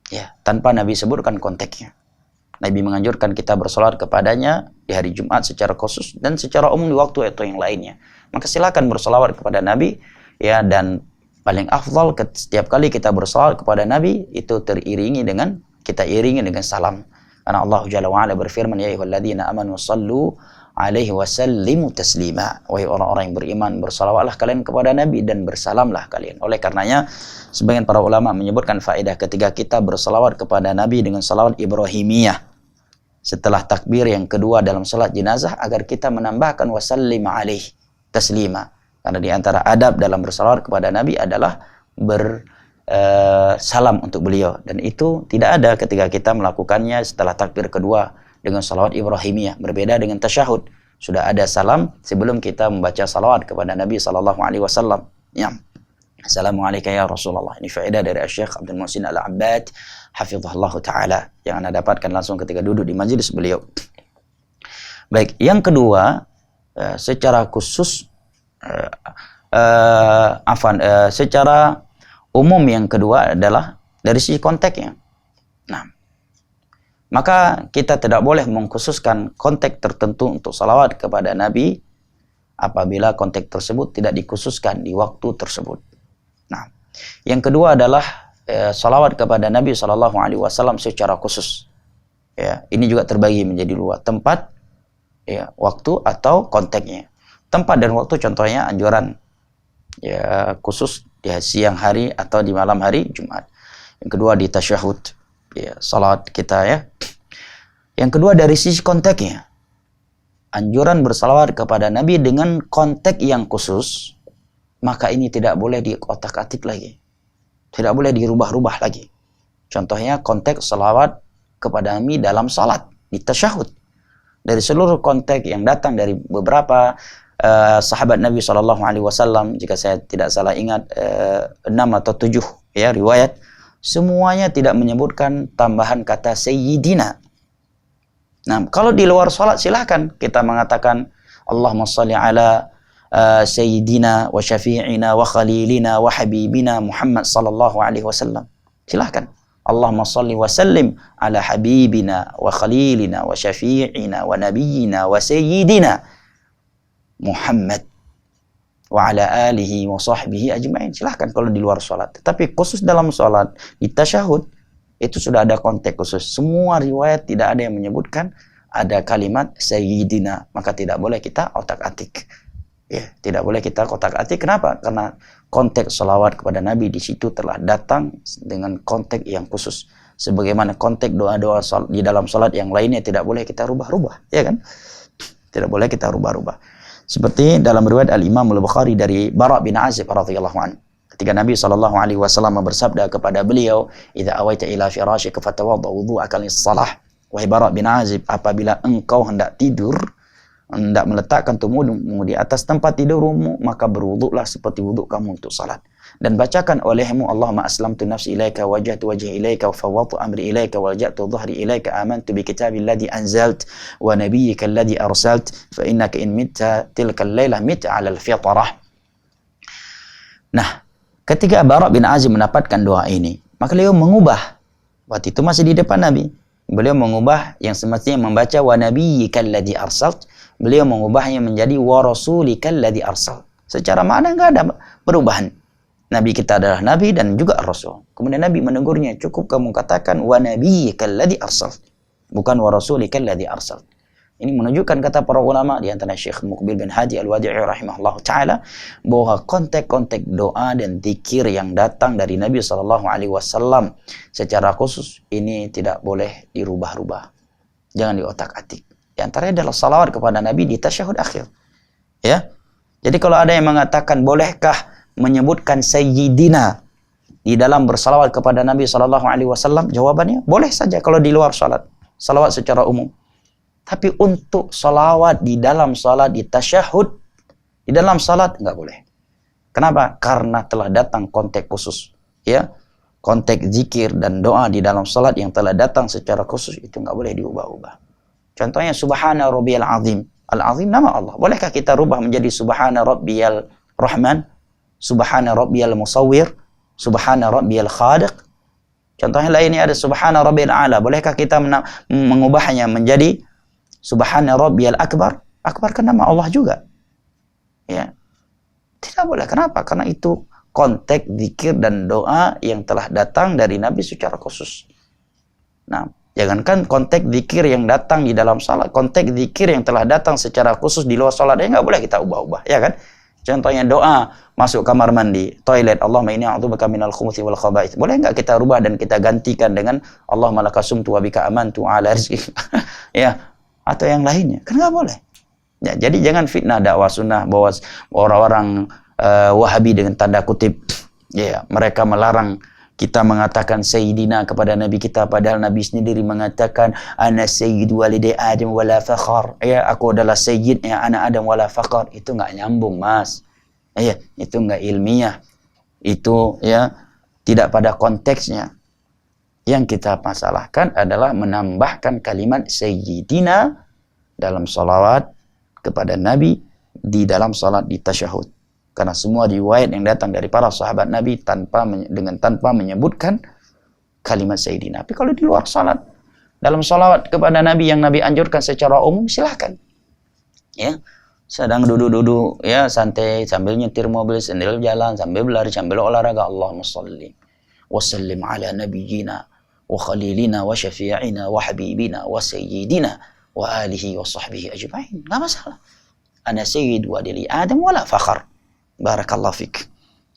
Ya, tanpa Nabi sebutkan konteksnya. Nabi menganjurkan kita bersalawat kepadanya di hari Jumat secara khusus dan secara umum di waktu atau yang lainnya. Maka silakan bersalawat kepada Nabi ya, dan paling afdal setiap kali kita bersalawat kepada Nabi itu kita iringi dengan salam. Karena Allah Jalla wa Ala berfirman, ya ayyuhalladzina amanu sallu alaihi wasallimu taslima. Wahai orang-orang yang beriman, bersalawatlah kalian kepada Nabi dan bersalamlah kalian. Oleh karenanya sebagian para ulama menyebutkan faedah ketika kita bersalawat kepada Nabi dengan salawat Ibrahimiyah setelah takbir yang kedua dalam salat jenazah, agar kita menambahkan wasallim alaihi taslima. Karena di antara adab dalam bersalawat kepada Nabi adalah bersalam untuk beliau. Dan itu tidak ada ketika kita melakukannya setelah takbir kedua dengan salawat Ibrahimiyah. Berbeda dengan tasyahud. Sudah ada salam sebelum kita membaca salawat kepada Nabi SAW. Ya. Assalamualaikum ya Rasulullah. Ini faedah dari Syekh Abdul Muhsin Al-Abbad hafizahullah ta'ala yang Anda dapatkan langsung ketika duduk di majelis beliau. Baik, yang kedua secara khusus secara umum yang kedua adalah dari sisi konteksnya. Nah, maka kita tidak boleh mengkhususkan konteks tertentu untuk salawat kepada Nabi apabila konteks tersebut tidak dikhususkan di waktu tersebut. Nah, yang kedua adalah salawat kepada Nabi SAW secara khusus. Ya, ini juga terbagi menjadi dua, tempat, ya, waktu atau konteksnya. Tempat dan waktu contohnya anjuran ya khusus di siang hari atau di malam hari Jumat. Yang kedua di tasyahud, ya, salat kita ya. Yang kedua dari sisi konteksnya, anjuran bersalawat kepada Nabi dengan konteks yang khusus, maka ini tidak boleh diotak-atik lagi, tidak boleh dirubah-rubah lagi. Contohnya konteks salawat kepada Nabi dalam salat di tasyahud. Dari seluruh konteks yang datang dari beberapa sahabat Nabi SAW, jika saya tidak salah ingat 6 atau 7 ya riwayat, semuanya tidak menyebutkan tambahan kata sayyidina. Nah, kalau di luar salat silakan kita mengatakan Allahumma shalli ala sayyidina wa syafi'ina wa khalilina wa habibina Muhammad sallallahu alaihi wasallam. Silakan. Allahumma shalli wa sallim ala habibina wa khalilina wa syafi'ina wa nabiyyina wa sayyidina Muhammad wa ala alihi wa sahbihi ajma'in. Silahkan kalau di luar sholat. Tetapi khusus dalam sholat, di tasyahud, itu sudah ada konteks khusus. Semua riwayat tidak ada yang menyebutkan ada kalimat sayyidina. Maka tidak boleh kita otak-atik. Ya, tidak boleh kita otak-atik. Kenapa? Karena konteks sholawat kepada Nabi di situ telah datang dengan konteks yang khusus. Sebagaimana konteks doa-doa di dalam sholat yang lainnya tidak boleh kita rubah-rubah. Ya kan? Tidak boleh kita rubah-rubah. Seperti dalam riwayat Al-Imam Al-Bukhari dari Bara' bin Azib radhiyallahu anhu. Ketika Nabi SAW bersabda kepada beliau, "Idza awaita ila firasyika fatawadda wudhu'aka lis-shalah." Wahai Bara' bin Azib, apabila engkau hendak tidur, hendak meletakkan tubuhmu di atas tempat tidurmu, maka berwuduklah seperti wuduk kamu untuk salat. Dan bacakan olehmu, Allahumma aslamtu nafsi ilaika wajjahtu wajhi ilaika wa fawwadtu amri ilaika walja'tu dhahri ilaika amantu bi kitabilladzi anzalt wa nabiyyika alladzi arsalt fa innaka in mitta tilka al-laila mitta 'ala al-fitrah. Nah, ketika Bara' bin Azib mendapatkan doa ini, maka beliau mengubah. Waktu itu masih di depan Nabi. Beliau mengubah yang semestinya membaca wa nabiyyika alladzi arsalt, beliau mengubahnya menjadi wa rasulika alladzi arsalt. Secara makna enggak ada perubahan. Nabi kita adalah Nabi dan juga Rasul. Kemudian Nabi menegurnya, cukup kamu katakan wa nabiyyika alladzi arsalt, bukan wa rasulika alladzi arsalt. Ini menunjukkan kata para ulama di antara Syekh Muqbil bin Hadi Al-Wadi'i rahimahullah taala bahwa konteks-konteks doa dan zikir yang datang dari Nabi SAW secara khusus ini tidak boleh dirubah-rubah. Jangan diotak-atik. Di antaranya adalah salawat kepada Nabi di tasyahud akhir. Ya. Jadi kalau ada yang mengatakan bolehkah menyebutkan sayyidina di dalam bersalawat kepada Nabi SAW, jawabannya boleh saja kalau di luar salat. Salawat secara umum. Tapi untuk salawat di dalam salat, di tasyahud, di dalam salat enggak boleh. Kenapa? Karena telah datang konteks khusus. Ya, konteks zikir dan doa di dalam salat yang telah datang secara khusus itu enggak boleh diubah-ubah. Contohnya subhana rabbiyal azim. Al-azim nama Allah. Bolehkah kita rubah menjadi subhana rabbiyal rahman? Subhana rabbiyal musawwir, subhana rabbiyal khaliq. Contohnya lainnya ada subhana rabbiyal a'la. Bolehkah kita mengubahnya menjadi subhana rabbiyal akbar? Akbar kan nama Allah juga. Ya. Tidak boleh. Kenapa? Karena itu konteks zikir dan doa yang telah datang dari Nabi secara khusus. Nah, jangankan konteks zikir yang datang di dalam salat, konteks zikir yang telah datang secara khusus di luar salat nggak boleh kita ubah-ubah, ya kan? Contohnya doa masuk kamar mandi, toilet, Allahumma inni a'udzubika minal khubuthi wal khaba'ith. Boleh enggak kita rubah dan kita gantikan dengan Allahumma lakasumtu wa bika amantu ala rizqi. Ya, atau yang lainnya. Kan enggak boleh. Ya, jadi jangan fitnah dakwah sunnah bahwa orang-orang Wahabi dengan tanda kutip ya, mereka melarang kita mengatakan sayyidina kepada Nabi kita, padahal Nabi sendiri mengatakan ana sayyid walidai Adam wala fakhar. Ya, aku adalah sayyidnya anak Adam wala fakhar. Itu enggak nyambung, Mas. Ya, itu enggak ilmiah. Itu ya tidak pada konteksnya. Yang kita masalahkan adalah menambahkan kalimat sayyidina dalam salawat kepada Nabi di dalam salat di tasyahud. Karena semua riwayat yang datang dari para sahabat Nabi tanpa menyebutkan kalimat sayyidina. Tapi kalau di luar salat, dalam salawat kepada Nabi yang Nabi anjurkan secara umum, silahkan. Ya, sedang duduk-duduk ya santai sambil nyetir mobil, sambil jalan, sambil berlari, sambil olahraga, Allahumma shalli wa sallim ala nabiyyina wa khalilina wa syafi'ina wa habibina wa sayyidina wa alihi wa sahbihi ajma'in. Enggak masalah. Ana sayyid wa dili Adam wala fakhar. Barakallahu fik.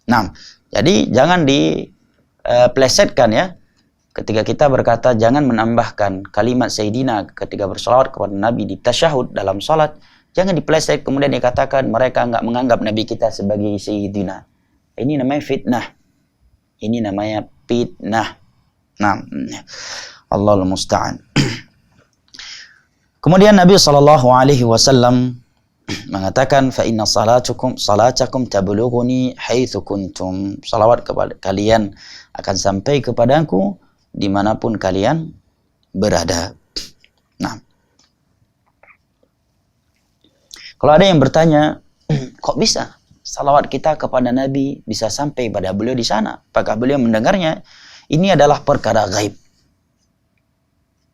Nah, jadi jangan diplesetkan ya. Ketika kita berkata jangan menambahkan kalimat sayyidina ketika bersalawat kepada Nabi di tasyahud dalam salat, jangan dipleset kemudian dikatakan mereka enggak menganggap Nabi kita sebagai sayyidina. Ini namanya fitnah. Ini namanya fitnah. Nah, Allahul musta'an. Kemudian Nabi SAW mengatakan fa inna salatakum tablughuni haitsu kuntum. Salawat kepada kalian akan sampai kepadaku dimanapun kalian berada. Nah, kalau ada yang bertanya, kok bisa salawat kita kepada Nabi bisa sampai pada beliau di sana? Apakah beliau mendengarnya? Ini adalah perkara gaib.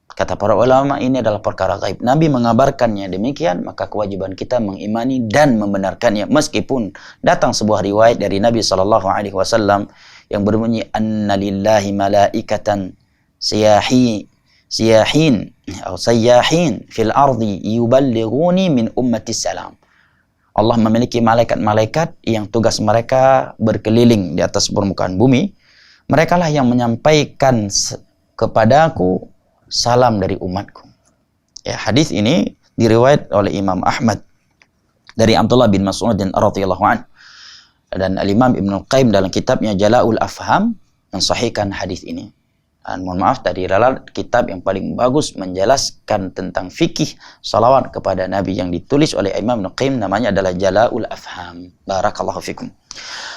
Kata para ulama, ini adalah perkara gaib. Nabi mengabarkannya demikian, maka kewajiban kita mengimani dan membenarkannya. Meskipun datang sebuah riwayat dari Nabi SAW yang berbunyi, Anna lillahi malaikatan siyahin fil ardi yuballighuni min ummati salam. Allah memiliki malaikat-malaikat yang tugas mereka berkeliling di atas permukaan bumi. Mereka lah yang menyampaikan kepadaku salam dari umatku. Ya, hadis ini diriwayat oleh Imam Ahmad dari Abdullah bin Mas'ud radhiyallahu anhu, dan Al-Imam Ibnu Qayyim dalam kitabnya Jala'ul Afham mensahihkan hadis ini. Dan mohon maaf, tadi adalah kitab yang paling bagus menjelaskan tentang fikih salawat kepada Nabi yang ditulis oleh Imam Ibnu Qayyim, namanya adalah Jala'ul Afham. Barakallahu fikum.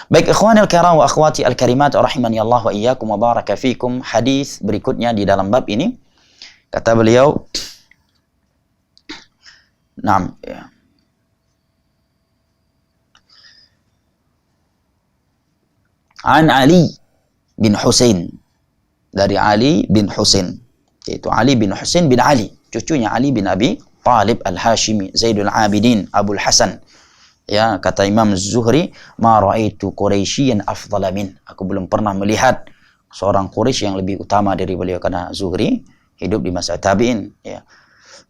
Baik ikhwanil kiram wa akhwati al-karimat rahimani Allah wa iyyakum wa baraka fikum. Hadis berikutnya di dalam bab ini, kata beliau, Naam, ya. An Ali bin Husain, dari Ali bin Husain, yaitu Ali bin Husain bin Ali, cucunya Ali bin Abi Talib al-Hashimi, Zaidul Abidin, Abul Hasan. Ya, kata Imam Zuhri, ma ra'aitu Quraisyian afdhala min. Aku belum pernah melihat seorang Quraisy yang lebih utama dari beliau, karena Zuhri hidup di masa tabi'in. Ya.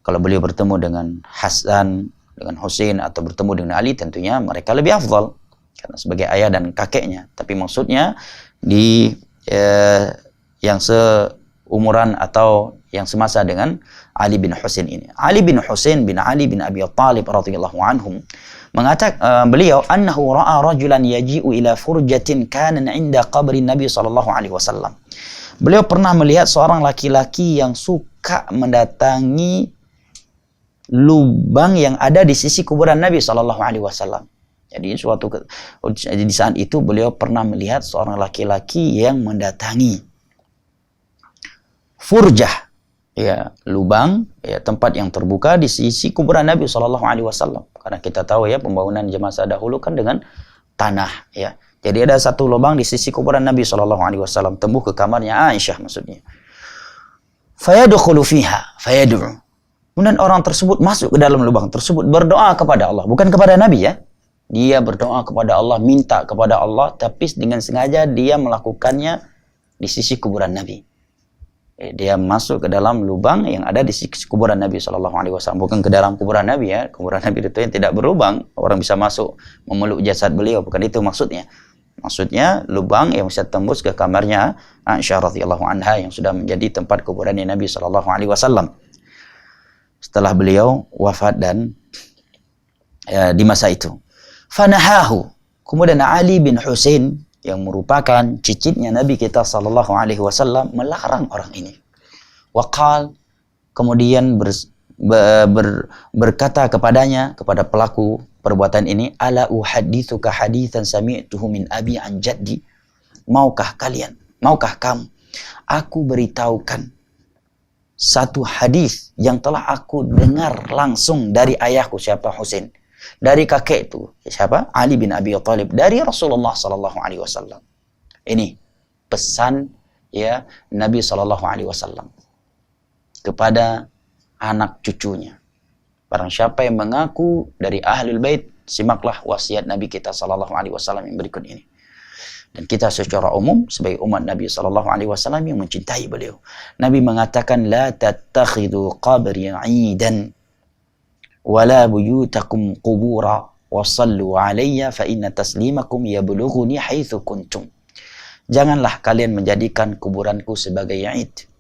Kalau beliau bertemu dengan Hasan, dengan Husain, atau bertemu dengan Ali, tentunya mereka lebih afdal karena sebagai ayah dan kakeknya. Tapi maksudnya di yang seumuran atau yang semasa dengan Ali bin Husain ini. Ali bin Husain bin Ali bin Abi Talib radhiyallahu anhum mengatakan, beliau, annahu ra'a rajulan yaji'u ila furjatin kana 'inda qabri Nabi sallallahu alaihi wasallam. Beliau pernah melihat seorang laki-laki yang suka mendatangi lubang yang ada di sisi kuburan Nabi sallallahu alaihi wasallam. Jadi di saat itu beliau pernah melihat seorang laki-laki yang mendatangi furjah, ya, lubang, ya, tempat yang terbuka di sisi kuburan Nabi sallallahu alaihi wasallam. Karena kita tahu ya, pembangunan jemaah dahulu kan dengan tanah, ya. Jadi ada satu lubang di sisi kuburan Nabi sallallahu alaihi wasallam, tembus ke kamarnya Aisyah maksudnya. Fayadkhulu fiha fayad'u. Kemudian orang tersebut masuk ke dalam lubang tersebut, berdoa kepada Allah, bukan kepada Nabi, ya. Dia berdoa kepada Allah, minta kepada Allah, tapi dengan sengaja dia melakukannya di sisi kuburan Nabi. Dia masuk ke dalam lubang yang ada di sisi kuburan Nabi sallallahu alaihi wasallam, bukan ke dalam kuburan Nabi, ya. Kuburan Nabi itu yang tidak berlubang, orang bisa masuk memeluk jasad beliau, bukan itu maksudnya. Maksudnya lubang yang bisa tembus ke kamarnya Aisyah radhiyallahu anha yang sudah menjadi tempat kuburan Nabi sallallahu alaihi wasallam setelah beliau wafat dan di masa itu. Fanahahu. Kemudian Ali bin Husain yang merupakan cicitnya Nabi kita sallallahu alaihi wasallam melarang orang ini. Waqal, kemudian berkata kepadanya, kepada pelaku perbuatan ini, ala uhaditsuka haditsan sami'tuhu min abi an jaddi. Maukah kamu aku beritahukan satu hadis yang telah aku dengar langsung dari ayahku, siapa? Husain. Dari kakek itu, siapa? Ali bin Abi Talib, dari Rasulullah sallallahu alaihi wasallam. Ini pesan, ya, Nabi sallallahu alaihi wasallam kepada anak cucunya. Barang siapa yang mengaku dari Ahlul Bait, simaklah wasiat Nabi kita sallallahu alaihi wasallam yang berikut ini. Dan kita secara umum sebagai umat Nabi sallallahu alaihi wasallam yang mencintai beliau, Nabi mengatakan, la tattakhidhu qabri 'idan wala buyutakum qubura wa sallu alayya fa inna taslimakum yablughuni haitsu kuntum. Janganlah kalian menjadikan kuburanku sebagai id.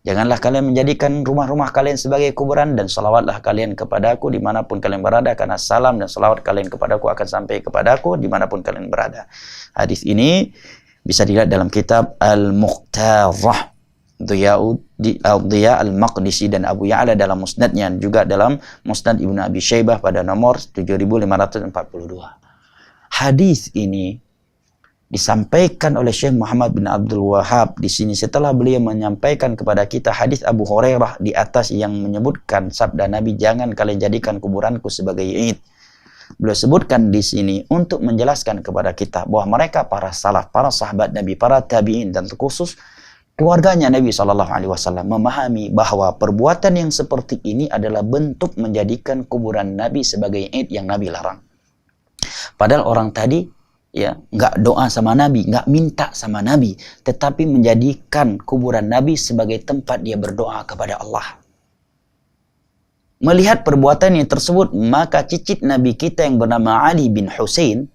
Janganlah kalian menjadikan rumah-rumah kalian sebagai kuburan, dan salawatlah kalian kepadaku dimanapun kalian berada, karena salam dan salawat kalian kepadaku akan sampai kepadaku dimanapun kalian berada. Hadis ini bisa dilihat dalam kitab Al-Muqtadhah, Dhiya al-Maqdisi dan Abu Ya'la dalam musnadnya, juga dalam musnad Ibnu Abi Syaibah pada nomor 7542. Hadis ini disampaikan oleh Syekh Muhammad bin Abdul Wahhab di sini setelah beliau menyampaikan kepada kita hadis Abu Hurairah di atas yang menyebutkan sabda Nabi, jangan kalian jadikan kuburanku sebagai id. Beliau sebutkan di sini untuk menjelaskan kepada kita bahwa mereka para salaf, para sahabat Nabi, para tabi'in dan khusus keluarganya Nabi SAW memahami bahwa perbuatan yang seperti ini adalah bentuk menjadikan kuburan Nabi sebagai id yang Nabi larang. Padahal orang tadi ya nggak doa sama Nabi, nggak minta sama Nabi, tetapi menjadikan kuburan Nabi sebagai tempat dia berdoa kepada Allah. Melihat perbuatan yang tersebut, maka cicit Nabi kita yang bernama Ali bin Husain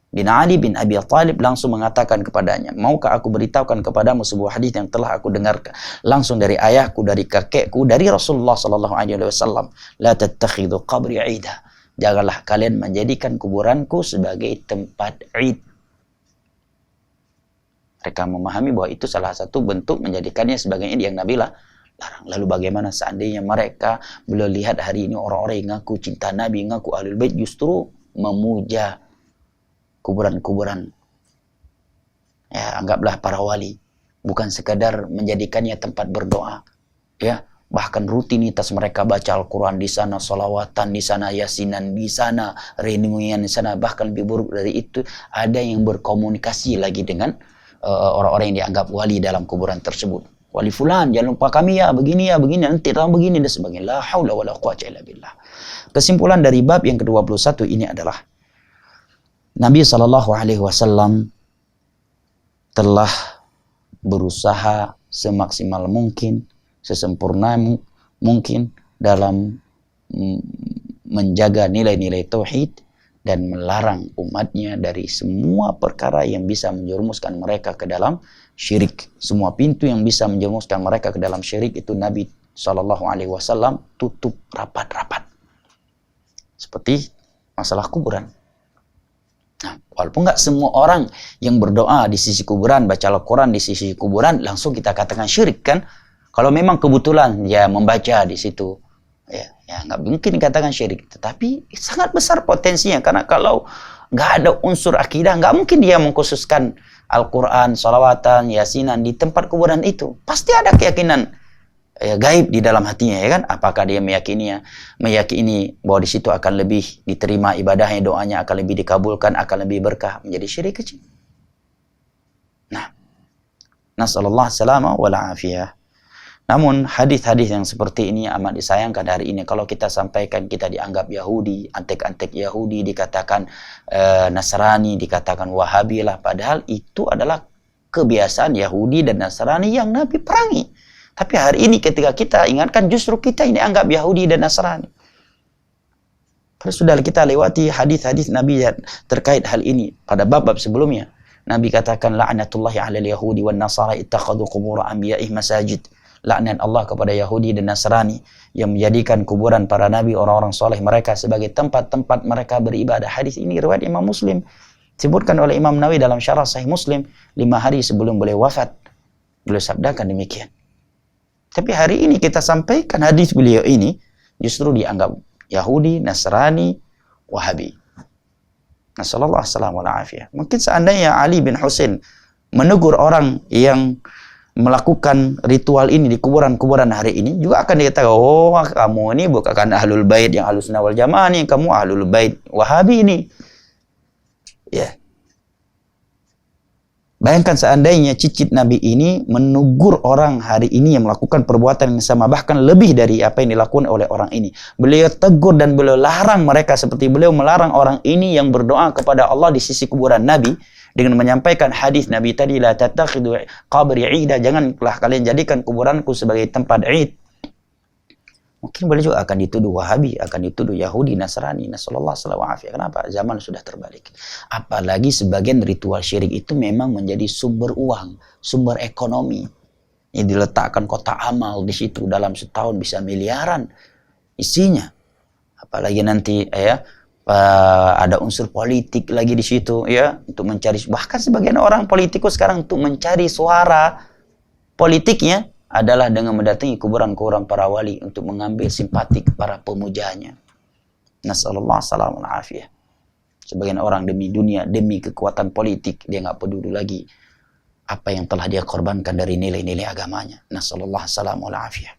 bin Ali bin Abi Thalib langsung mengatakan kepadanya, maukah aku beritahukan kepadamu sebuah hadis yang telah aku dengarkan langsung dari ayahku, dari kakekku, dari Rasulullah SAW. La tattakhidhu qabri 'ida. Janganlah kalian menjadikan kuburanku sebagai tempat id. Mereka memahami bahwa itu salah satu bentuk menjadikannya sebagai id yang Nabi larang. Lalu bagaimana seandainya mereka belum lihat hari ini orang-orang yang ngaku cinta Nabi, ngaku Ahlul Bait, justru memuja kuburan-kuburan. Ya, anggaplah para wali bukan sekadar menjadikannya tempat berdoa, ya, bahkan rutinitas mereka baca Al-Quran di sana, salawatan di sana, yasinan di sana, renungan di sana. Bahkan lebih buruk dari itu, ada yang berkomunikasi lagi dengan orang-orang yang dianggap wali dalam kuburan tersebut. Wali fulan, jangan lupa kami ya, begini, nanti tahun begini dan sebagainya. La haula wala quwwata illa billah. Kesimpulan dari bab yang ke-21 ini adalah Nabi SAW telah berusaha semaksimal mungkin, sesempurna mungkin dalam menjaga nilai-nilai tauhid dan melarang umatnya dari semua perkara yang bisa menjerumuskan mereka ke dalam syirik. Semua pintu yang bisa menjerumuskan mereka ke dalam syirik itu Nabi SAW tutup rapat-rapat. Seperti masalah kuburan. Nah, walaupun nggak semua orang yang berdoa di sisi kuburan, baca Al-Quran di sisi kuburan langsung kita katakan syirik kan? Kalau memang kebetulan ya membaca di situ, ya nggak mungkin dikatakan syirik. Tetapi sangat besar potensinya, karena kalau nggak ada unsur akidah, nggak mungkin dia mengkhususkan Al-Quran, salawatan, yasinan di tempat kuburan itu. Pasti ada keyakinan gaib di dalam hatinya, ya kan? Apakah dia meyakini bahwa di situ akan lebih diterima ibadahnya, doanya akan lebih dikabulkan, akan lebih berkah, menjadi syirik kecil. Nah, nasallallahu salama wal afiyah. Namun hadis-hadis yang seperti ini amat disayangkan hari ini. Kalau kita sampaikan, kita dianggap Yahudi, antek-antek Yahudi, dikatakan Nasrani, dikatakan Wahabi lah. Padahal itu adalah kebiasaan Yahudi dan Nasrani yang Nabi perangi. Tapi hari ini ketika kita ingatkan, justru kita ini anggap Yahudi dan Nasrani. Padahal sudah kita lewati hadis-hadis Nabi terkait hal ini pada bab-bab sebelumnya. Nabi katakan, la'natullahi 'alal yahudi wan nasara ittakhadhu qubur anbiya'ih masajid. Laknat Allah kepada Yahudi dan Nasrani yang menjadikan kuburan para nabi, orang-orang soleh mereka sebagai tempat-tempat mereka beribadah. Hadis ini riwayat Imam Muslim. Disebutkan oleh Imam Nawawi dalam syarah Sahih Muslim 5 hari sebelum beliau wafat. Beliau sabdakan demikian. Tapi hari ini kita sampaikan hadis beliau ini justru dianggap Yahudi, Nasrani, Wahabi. Nasallallahu alaihi wasallam. Mungkin seandainya Ali bin Husain menegur orang yang melakukan ritual ini di kuburan-kuburan hari ini, juga akan dikatakan, oh kamu ini bukan ahlul bait yang ahlus sunnah wal jamaah nih, kamu ahlul bait Wahabi ini. Ya. Bayangkan seandainya cicit Nabi ini menegur orang hari ini yang melakukan perbuatan yang sama, bahkan lebih dari apa yang dilakukan oleh orang ini. Beliau tegur dan beliau larang mereka, seperti beliau melarang orang ini yang berdoa kepada Allah di sisi kuburan Nabi dengan menyampaikan hadis Nabi tadi, la tattakhidhu qabri 'ida, janganlah kalian jadikan kuburanku sebagai tempat id. Mungkin beliau juga akan dituduh Wahabi, akan dituduh Yahudi, Nasrani. Nasallallahu alaihi wasallam. Kenapa? Zaman sudah terbalik. Apalagi sebagian ritual syirik itu memang menjadi sumber uang, sumber ekonomi. Yang diletakkan kotak amal di situ, dalam setahun bisa miliaran isinya. Apalagi nanti ada unsur politik lagi di situ, ya, untuk mencari, bahkan sebagian orang politikus sekarang untuk mencari suara politiknya, adalah dengan mendatangi kuburan-kuburan para wali untuk mengambil simpati para pemujanya. Nasallallahu salamul afiyah. Sebagian orang demi dunia, demi kekuatan politik, dia nggak peduli lagi apa yang telah dia korbankan dari nilai-nilai agamanya. Nasallallahu salamul afiyah.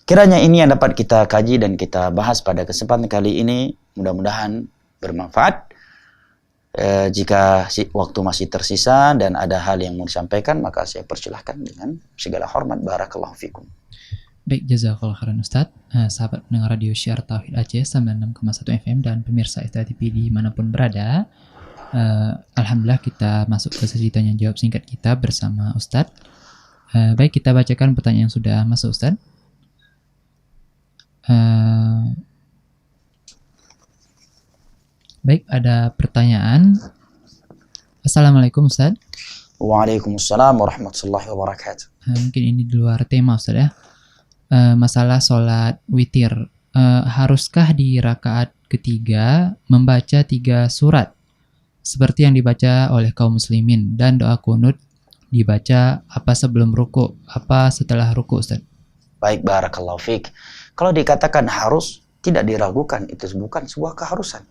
Kiranya ini yang dapat kita kaji dan kita bahas pada kesempatan kali ini. Mudah-mudahan bermanfaat. Jika waktu masih tersisa dan ada hal yang mau disampaikan, maka saya persilahkan dengan segala hormat. Barakallahu fikum. Baik, jazakallahu khairan Ustaz. Sahabat pendengar radio Syiar Tauhid Aceh 96,1 FM dan pemirsa STA TV dimanapun berada. Alhamdulillah kita masuk ke sesi tanya jawab singkat kita bersama Ustaz. Baik, kita bacakan pertanyaan yang sudah masuk Ustaz. Baik, ada pertanyaan. Assalamualaikum Ustaz. Waalaikumsalam warahmatullahi wabarakatuh. Mungkin ini di luar tema Ustaz ya. Masalah sholat witir. Haruskah di rakaat ketiga membaca 3 surat seperti yang dibaca oleh kaum muslimin, dan doa kunut dibaca apa sebelum ruku, apa setelah ruku Ustaz? Baik, barakallahu fiik. Kalau dikatakan harus, tidak diragukan, itu bukan sebuah keharusan.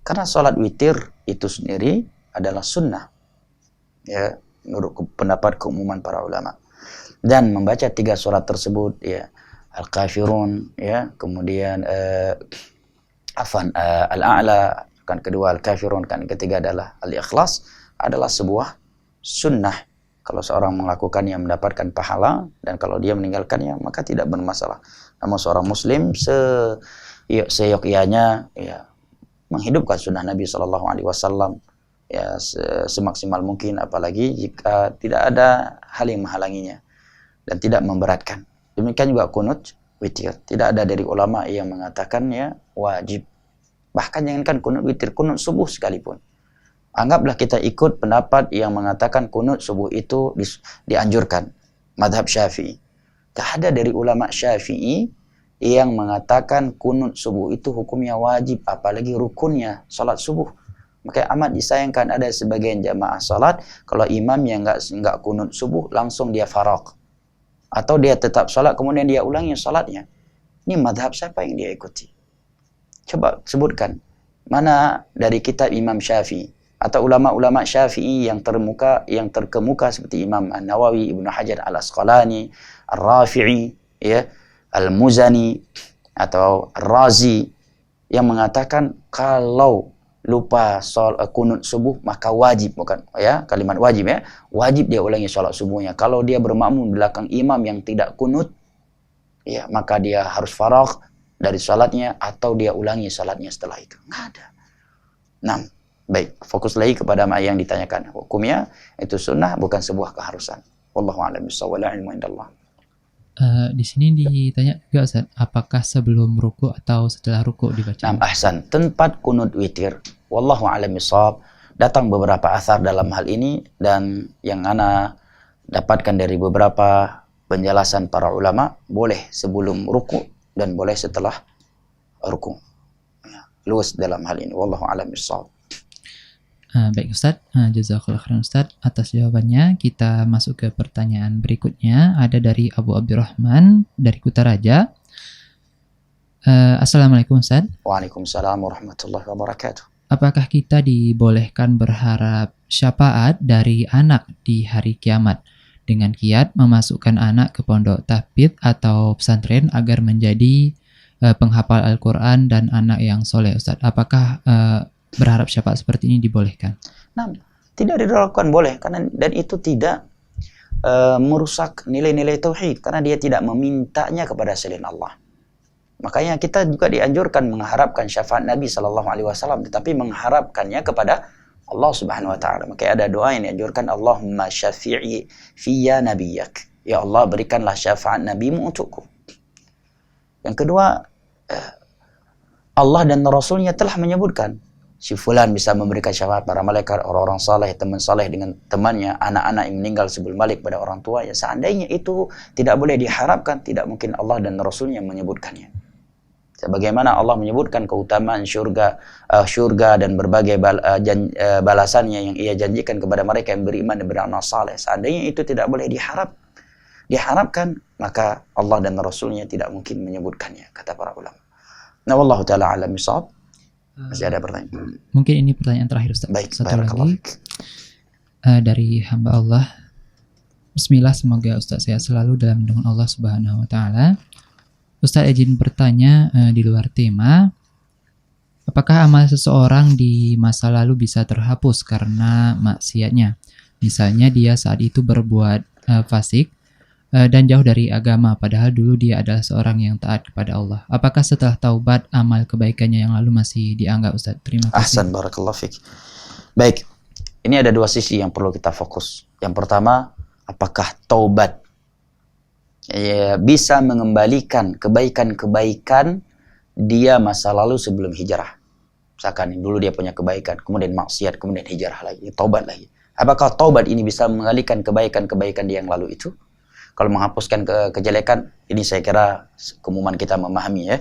Karena sholat witir itu sendiri adalah sunnah, ya, menurut pendapat keumuman para ulama. Dan membaca 3 surat tersebut, ya, Al-Kafirun, ya, kemudian Al-A'la, kan kedua Al-Kafirun, kan ketiga adalah Al-Ikhlas, adalah sebuah sunnah. Kalau seorang melakukannya mendapatkan pahala, dan kalau dia meninggalkannya maka tidak bermasalah. Namun seorang muslim seyogyanya, ya, menghidupkan sunnah Nabi SAW, ya, semaksimal mungkin, apalagi jika tidak ada hal yang menghalanginya dan tidak memberatkan. Demikian juga kunut witir, tidak ada dari ulama yang mengatakannya wajib. Bahkan jangankan kunut witir, kunut subuh sekalipun, anggaplah kita ikut pendapat yang mengatakan kunut subuh itu dianjurkan, madhab Syafi'i. Tak ada dari ulama Syafi'i yang mengatakan kunut subuh itu hukumnya wajib, apalagi rukunnya salat subuh. Maka amat disayangkan ada sebagian jamaah salat, kalau imam yang enggak kunut subuh langsung dia faraq, atau dia tetap salat kemudian dia ulangi salatnya. Ini madhab siapa yang dia ikuti? Coba sebutkan mana dari kitab Imam Syafi'i atau ulama-ulama Syafi'i yang terkemuka seperti Imam An-Nawawi, Ibnu Hajar Al-Asqalani, Ar-Rafi'i, ya, Al-Muzani atau Ar-Razi, yang mengatakan kalau lupa kunut subuh maka wajib, bukan ya kalimat wajib, ya, wajib dia ulangi salat subuhnya. Kalau dia bermakmum belakang imam yang tidak kunut, ya, maka dia harus faragh dari salatnya atau dia ulangi salatnya setelah itu. Nggak ada. Nah, baik, fokus lagi kepada yang ditanyakan. Hukumnya itu sunnah, bukan sebuah keharusan. Wallahu a'lam bishawab, wal ilmu indallah. Di sini ditanya juga Ustaz, apakah sebelum ruku atau setelah ruku dibaca? Nah, ahsan. Tempat kunut witir, wallahu a'lam bishawab, datang beberapa athar dalam hal ini, dan yang ana dapatkan dari beberapa penjelasan para ulama, boleh sebelum ruku dan boleh setelah ruku. Ya, luas dalam hal ini, wallahu a'lam bishawab. Baik Ustaz, jazakallahu khairan Ustaz atas jawabannya. Kita masuk ke pertanyaan berikutnya, ada dari Abu Abdurrahman dari Kutaraja. Assalamualaikum Ustaz. Waalaikumsalam warahmatullahi wabarakatuh. Apakah kita dibolehkan berharap syafaat dari anak di hari kiamat dengan kiat memasukkan anak ke pondok tahfidz atau pesantren agar menjadi penghafal Al-Quran dan anak yang soleh Ustaz? Apakah berharap syafaat seperti ini dibolehkan? Nah, tidak dilakukan boleh, karena dan itu tidak merusak nilai-nilai tauhid, karena dia tidak memintanya kepada selain Allah. Makanya kita juga dianjurkan mengharapkan syafaat Nabi SAW, tetapi mengharapkannya kepada Allah Subhanahu Wa Taala. Maka ada doa yang dianjurkan, Allahumma syafi'i fiyya nabiyyak, ya Allah berikanlah syafaat Nabimu untukku. Yang kedua, Allah dan Rasulnya telah menyebutkan si fulan bisa memberikan syafaat para malaikat, orang-orang saleh, teman saleh dengan temannya, anak-anak yang meninggal sebelum balik pada orang tua. Ya, seandainya itu tidak boleh diharapkan, tidak mungkin Allah dan Rasulnya menyebutkannya. Sebagaimana Allah menyebutkan keutamaan syurga dan berbagai balasannya yang ia janjikan kepada mereka yang beriman dan beramal saleh. Seandainya itu tidak boleh diharap, diharapkan, maka Allah dan Rasulnya tidak mungkin menyebutkannya, kata para ulama. Nah, wallahu ta'ala alam bisawab. Masih ada pertanyaan? Mungkin ini pertanyaan terakhir Ustaz. Baik, Satu barakallahu lagi fik. dari hamba Allah. Bismillah, semoga Ustaz sehat selalu dalam lindungan Allah Subhanahu wa taala. Ustaz izin bertanya di luar tema. Apakah amal seseorang di masa lalu bisa terhapus karena maksiatnya? Misalnya dia saat itu berbuat fasik dan jauh dari agama, padahal dulu dia adalah seorang yang taat kepada Allah. Apakah setelah taubat amal kebaikannya yang lalu masih dianggap, Ustaz? Terima kasih. Ahsan, barakallahu fik. Baik, ini ada dua sisi yang perlu kita fokus. Yang pertama, apakah taubat bisa mengembalikan kebaikan-kebaikan dia masa lalu sebelum hijrah. Misalkan dulu dia punya kebaikan, kemudian maksiat, kemudian hijrah lagi, taubat lagi. Apakah taubat ini bisa mengalihkan kebaikan-kebaikan dia yang lalu itu? Kalau menghapuskan kejelekan, ini saya kira keumuman kita memahami ya.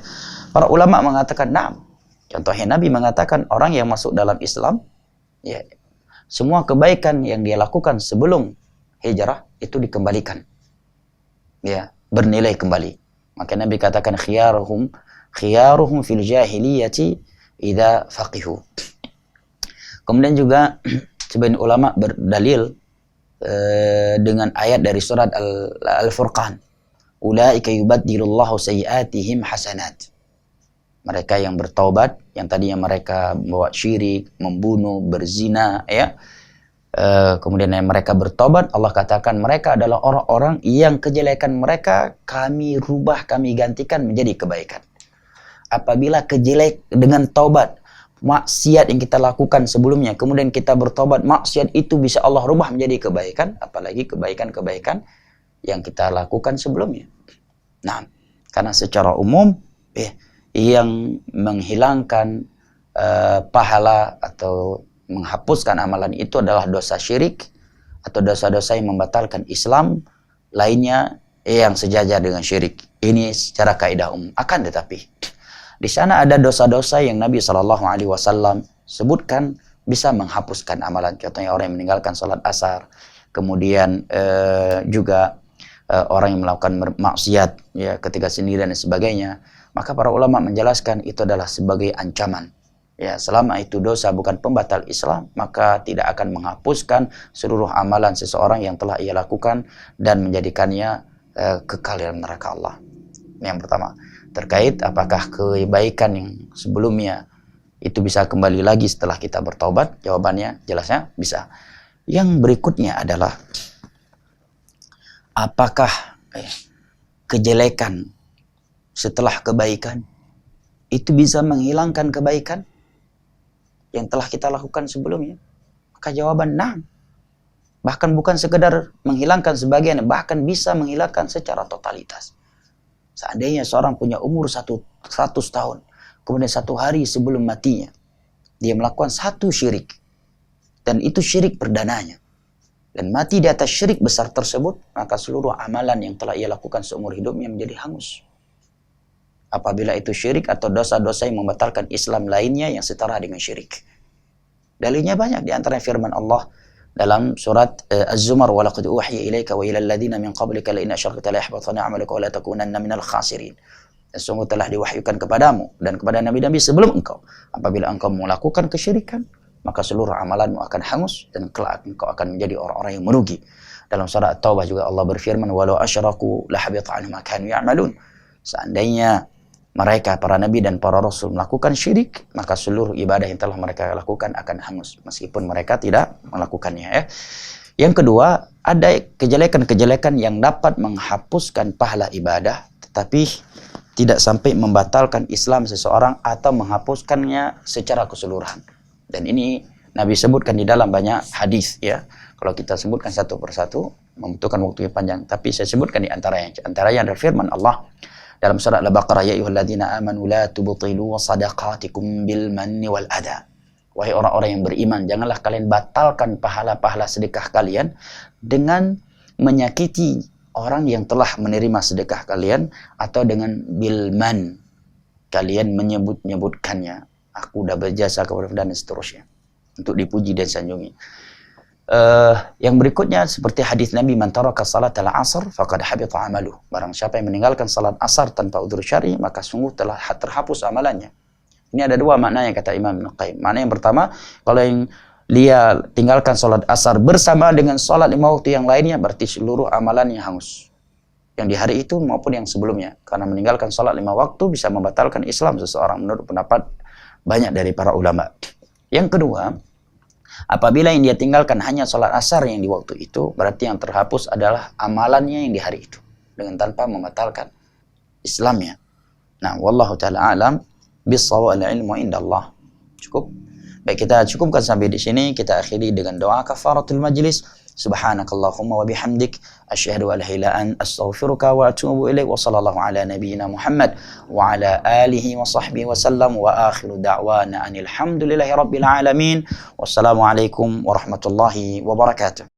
Para ulama mengatakan, nah, contohnya Nabi mengatakan orang yang masuk dalam Islam, ya, semua kebaikan yang dia lakukan sebelum hijrah itu dikembalikan, ya, bernilai kembali. Maka Nabi katakan khiyaruhum fil jahiliyati idza faqihu. Kemudian juga sebagian ulama berdalil dengan ayat dari surat Al-Furqan, ulaika yubaddilullahu sayyiatihim hasanat. Mereka yang bertaubat, yang tadinya mereka membuat syirik, membunuh, berzina, ya, kemudian yang mereka bertobat, Allah katakan mereka adalah orang-orang yang kejelekan mereka kami rubah, kami gantikan menjadi kebaikan. Apabila dengan taubat, maksiat yang kita lakukan sebelumnya, kemudian kita bertobat, maksiat itu bisa Allah rubah menjadi kebaikan, apalagi kebaikan-kebaikan yang kita lakukan sebelumnya. Nah, karena secara umum, yang menghilangkan pahala atau menghapuskan amalan itu adalah dosa syirik atau dosa-dosa yang membatalkan Islam lainnya yang sejajar dengan syirik. Ini secara kaidah umum. Akan tetapi di sana ada dosa-dosa yang Nabi SAW sebutkan bisa menghapuskan amalan. Contohnya orang yang meninggalkan sholat asar, kemudian juga orang yang melakukan maksiat ya ketika sendirian dan sebagainya. Maka para ulama menjelaskan itu adalah sebagai ancaman. Ya, selama itu dosa bukan pembatal Islam, maka tidak akan menghapuskan seluruh amalan seseorang yang telah ia lakukan dan menjadikannya kekal dalam neraka Allah. Ini yang pertama. Terkait apakah kebaikan yang sebelumnya itu bisa kembali lagi setelah kita bertaubat? Jawabannya jelasnya bisa. Yang berikutnya adalah apakah kejelekan setelah kebaikan itu bisa menghilangkan kebaikan yang telah kita lakukan sebelumnya? Maka jawaban nah. Bahkan bukan sekedar menghilangkan sebagian, bahkan bisa menghilangkan secara totalitas. Seandainya seorang punya umur 100 tahun, kemudian satu hari sebelum matinya, dia melakukan satu syirik, dan itu syirik perdananya, dan mati di atas syirik besar tersebut, maka seluruh amalan yang telah ia lakukan seumur hidupnya menjadi hangus. Apabila itu syirik atau dosa-dosa yang membatalkan Islam lainnya yang setara dengan syirik. Dalilnya banyak, di antara firman Allah dalam surat Az-Zumar, wa laqad uhiya ilaika wa ilal ladzina min qablika la in asyrakta la yahbatanna 'amaluka wa la takunanna minal khasirin. Sungguh telah diwahyukan kepadamu dan kepada nabi-nabi sebelum engkau, apabila engkau melakukan kesyirikan, maka seluruh amalanmu akan hangus dan kelak engkau akan menjadi orang-orang yang merugi. Dalam surat At-Taubah juga Allah berfirman, walau asyraku la habita 'anhum ma kanu ya'malun. Seandainya mereka, para nabi dan para rasul melakukan syirik, maka seluruh ibadah yang telah mereka lakukan akan hangus, meskipun mereka tidak melakukannya. Ya. Yang kedua, ada kejelekan-kejelekan yang dapat menghapuskan pahala ibadah, tetapi tidak sampai membatalkan Islam seseorang atau menghapuskannya secara keseluruhan. Dan ini Nabi sebutkan di dalam banyak hadis. Ya. Kalau kita sebutkan satu persatu, membutuhkan waktu yang panjang. Tapi saya sebutkan di antaranya. Antaranya adalah firman Allah dalam surat Al-Baqarah, ya ayyuhalladzina amanu la tubtilu sadaqatikum bil manni wal adha. Wahai orang-orang yang beriman, janganlah kalian batalkan pahala-pahala sedekah kalian dengan menyakiti orang yang telah menerima sedekah kalian, atau dengan bil man, kalian menyebut-nyebutkannya, aku udah berjasa kepada dan seterusnya, untuk dipuji dan sanjungi. Yang berikutnya seperti hadis Nabi, man taraka salatal asr faqad habita amaluh. Barang siapa yang meninggalkan salat asar tanpa udzur syar'i, maka sungguh telah terhapus amalannya. Ini ada dua maknanya kata Imam Ibnu Qayyim. Makna yang pertama, kalau yang dia tinggalkan salat asar bersama dengan salat 5 waktu yang lainnya, berarti seluruh amalannya hangus. Yang di hari itu maupun yang sebelumnya. Karena meninggalkan salat 5 waktu bisa membatalkan Islam seseorang menurut pendapat banyak dari para ulama. Yang kedua, apabila yang dia tinggalkan hanya sholat asar yang di waktu itu, berarti yang terhapus adalah amalannya yang di hari itu, dengan tanpa membatalkan Islamnya. Nah, wallahu ta'ala alam, bis-shawab, al-ilmu indallah. Cukup. Baik, kita cukupkan sampai di sini. Kita akhiri dengan doa kafaratul majlis. Subhanakallahumma wa bihamdik, asyhadu an la ilaha illa anta, astaghfiruka wa atubu ilaik. Wa sallallahu ala nabiyyina Muhammad wa ala alihi wa sahbihi wa sallam, wa akhiru da'wana anil hamdulillahi rabbil alamin. Wassalamualaikum warahmatullahi wabarakatuh.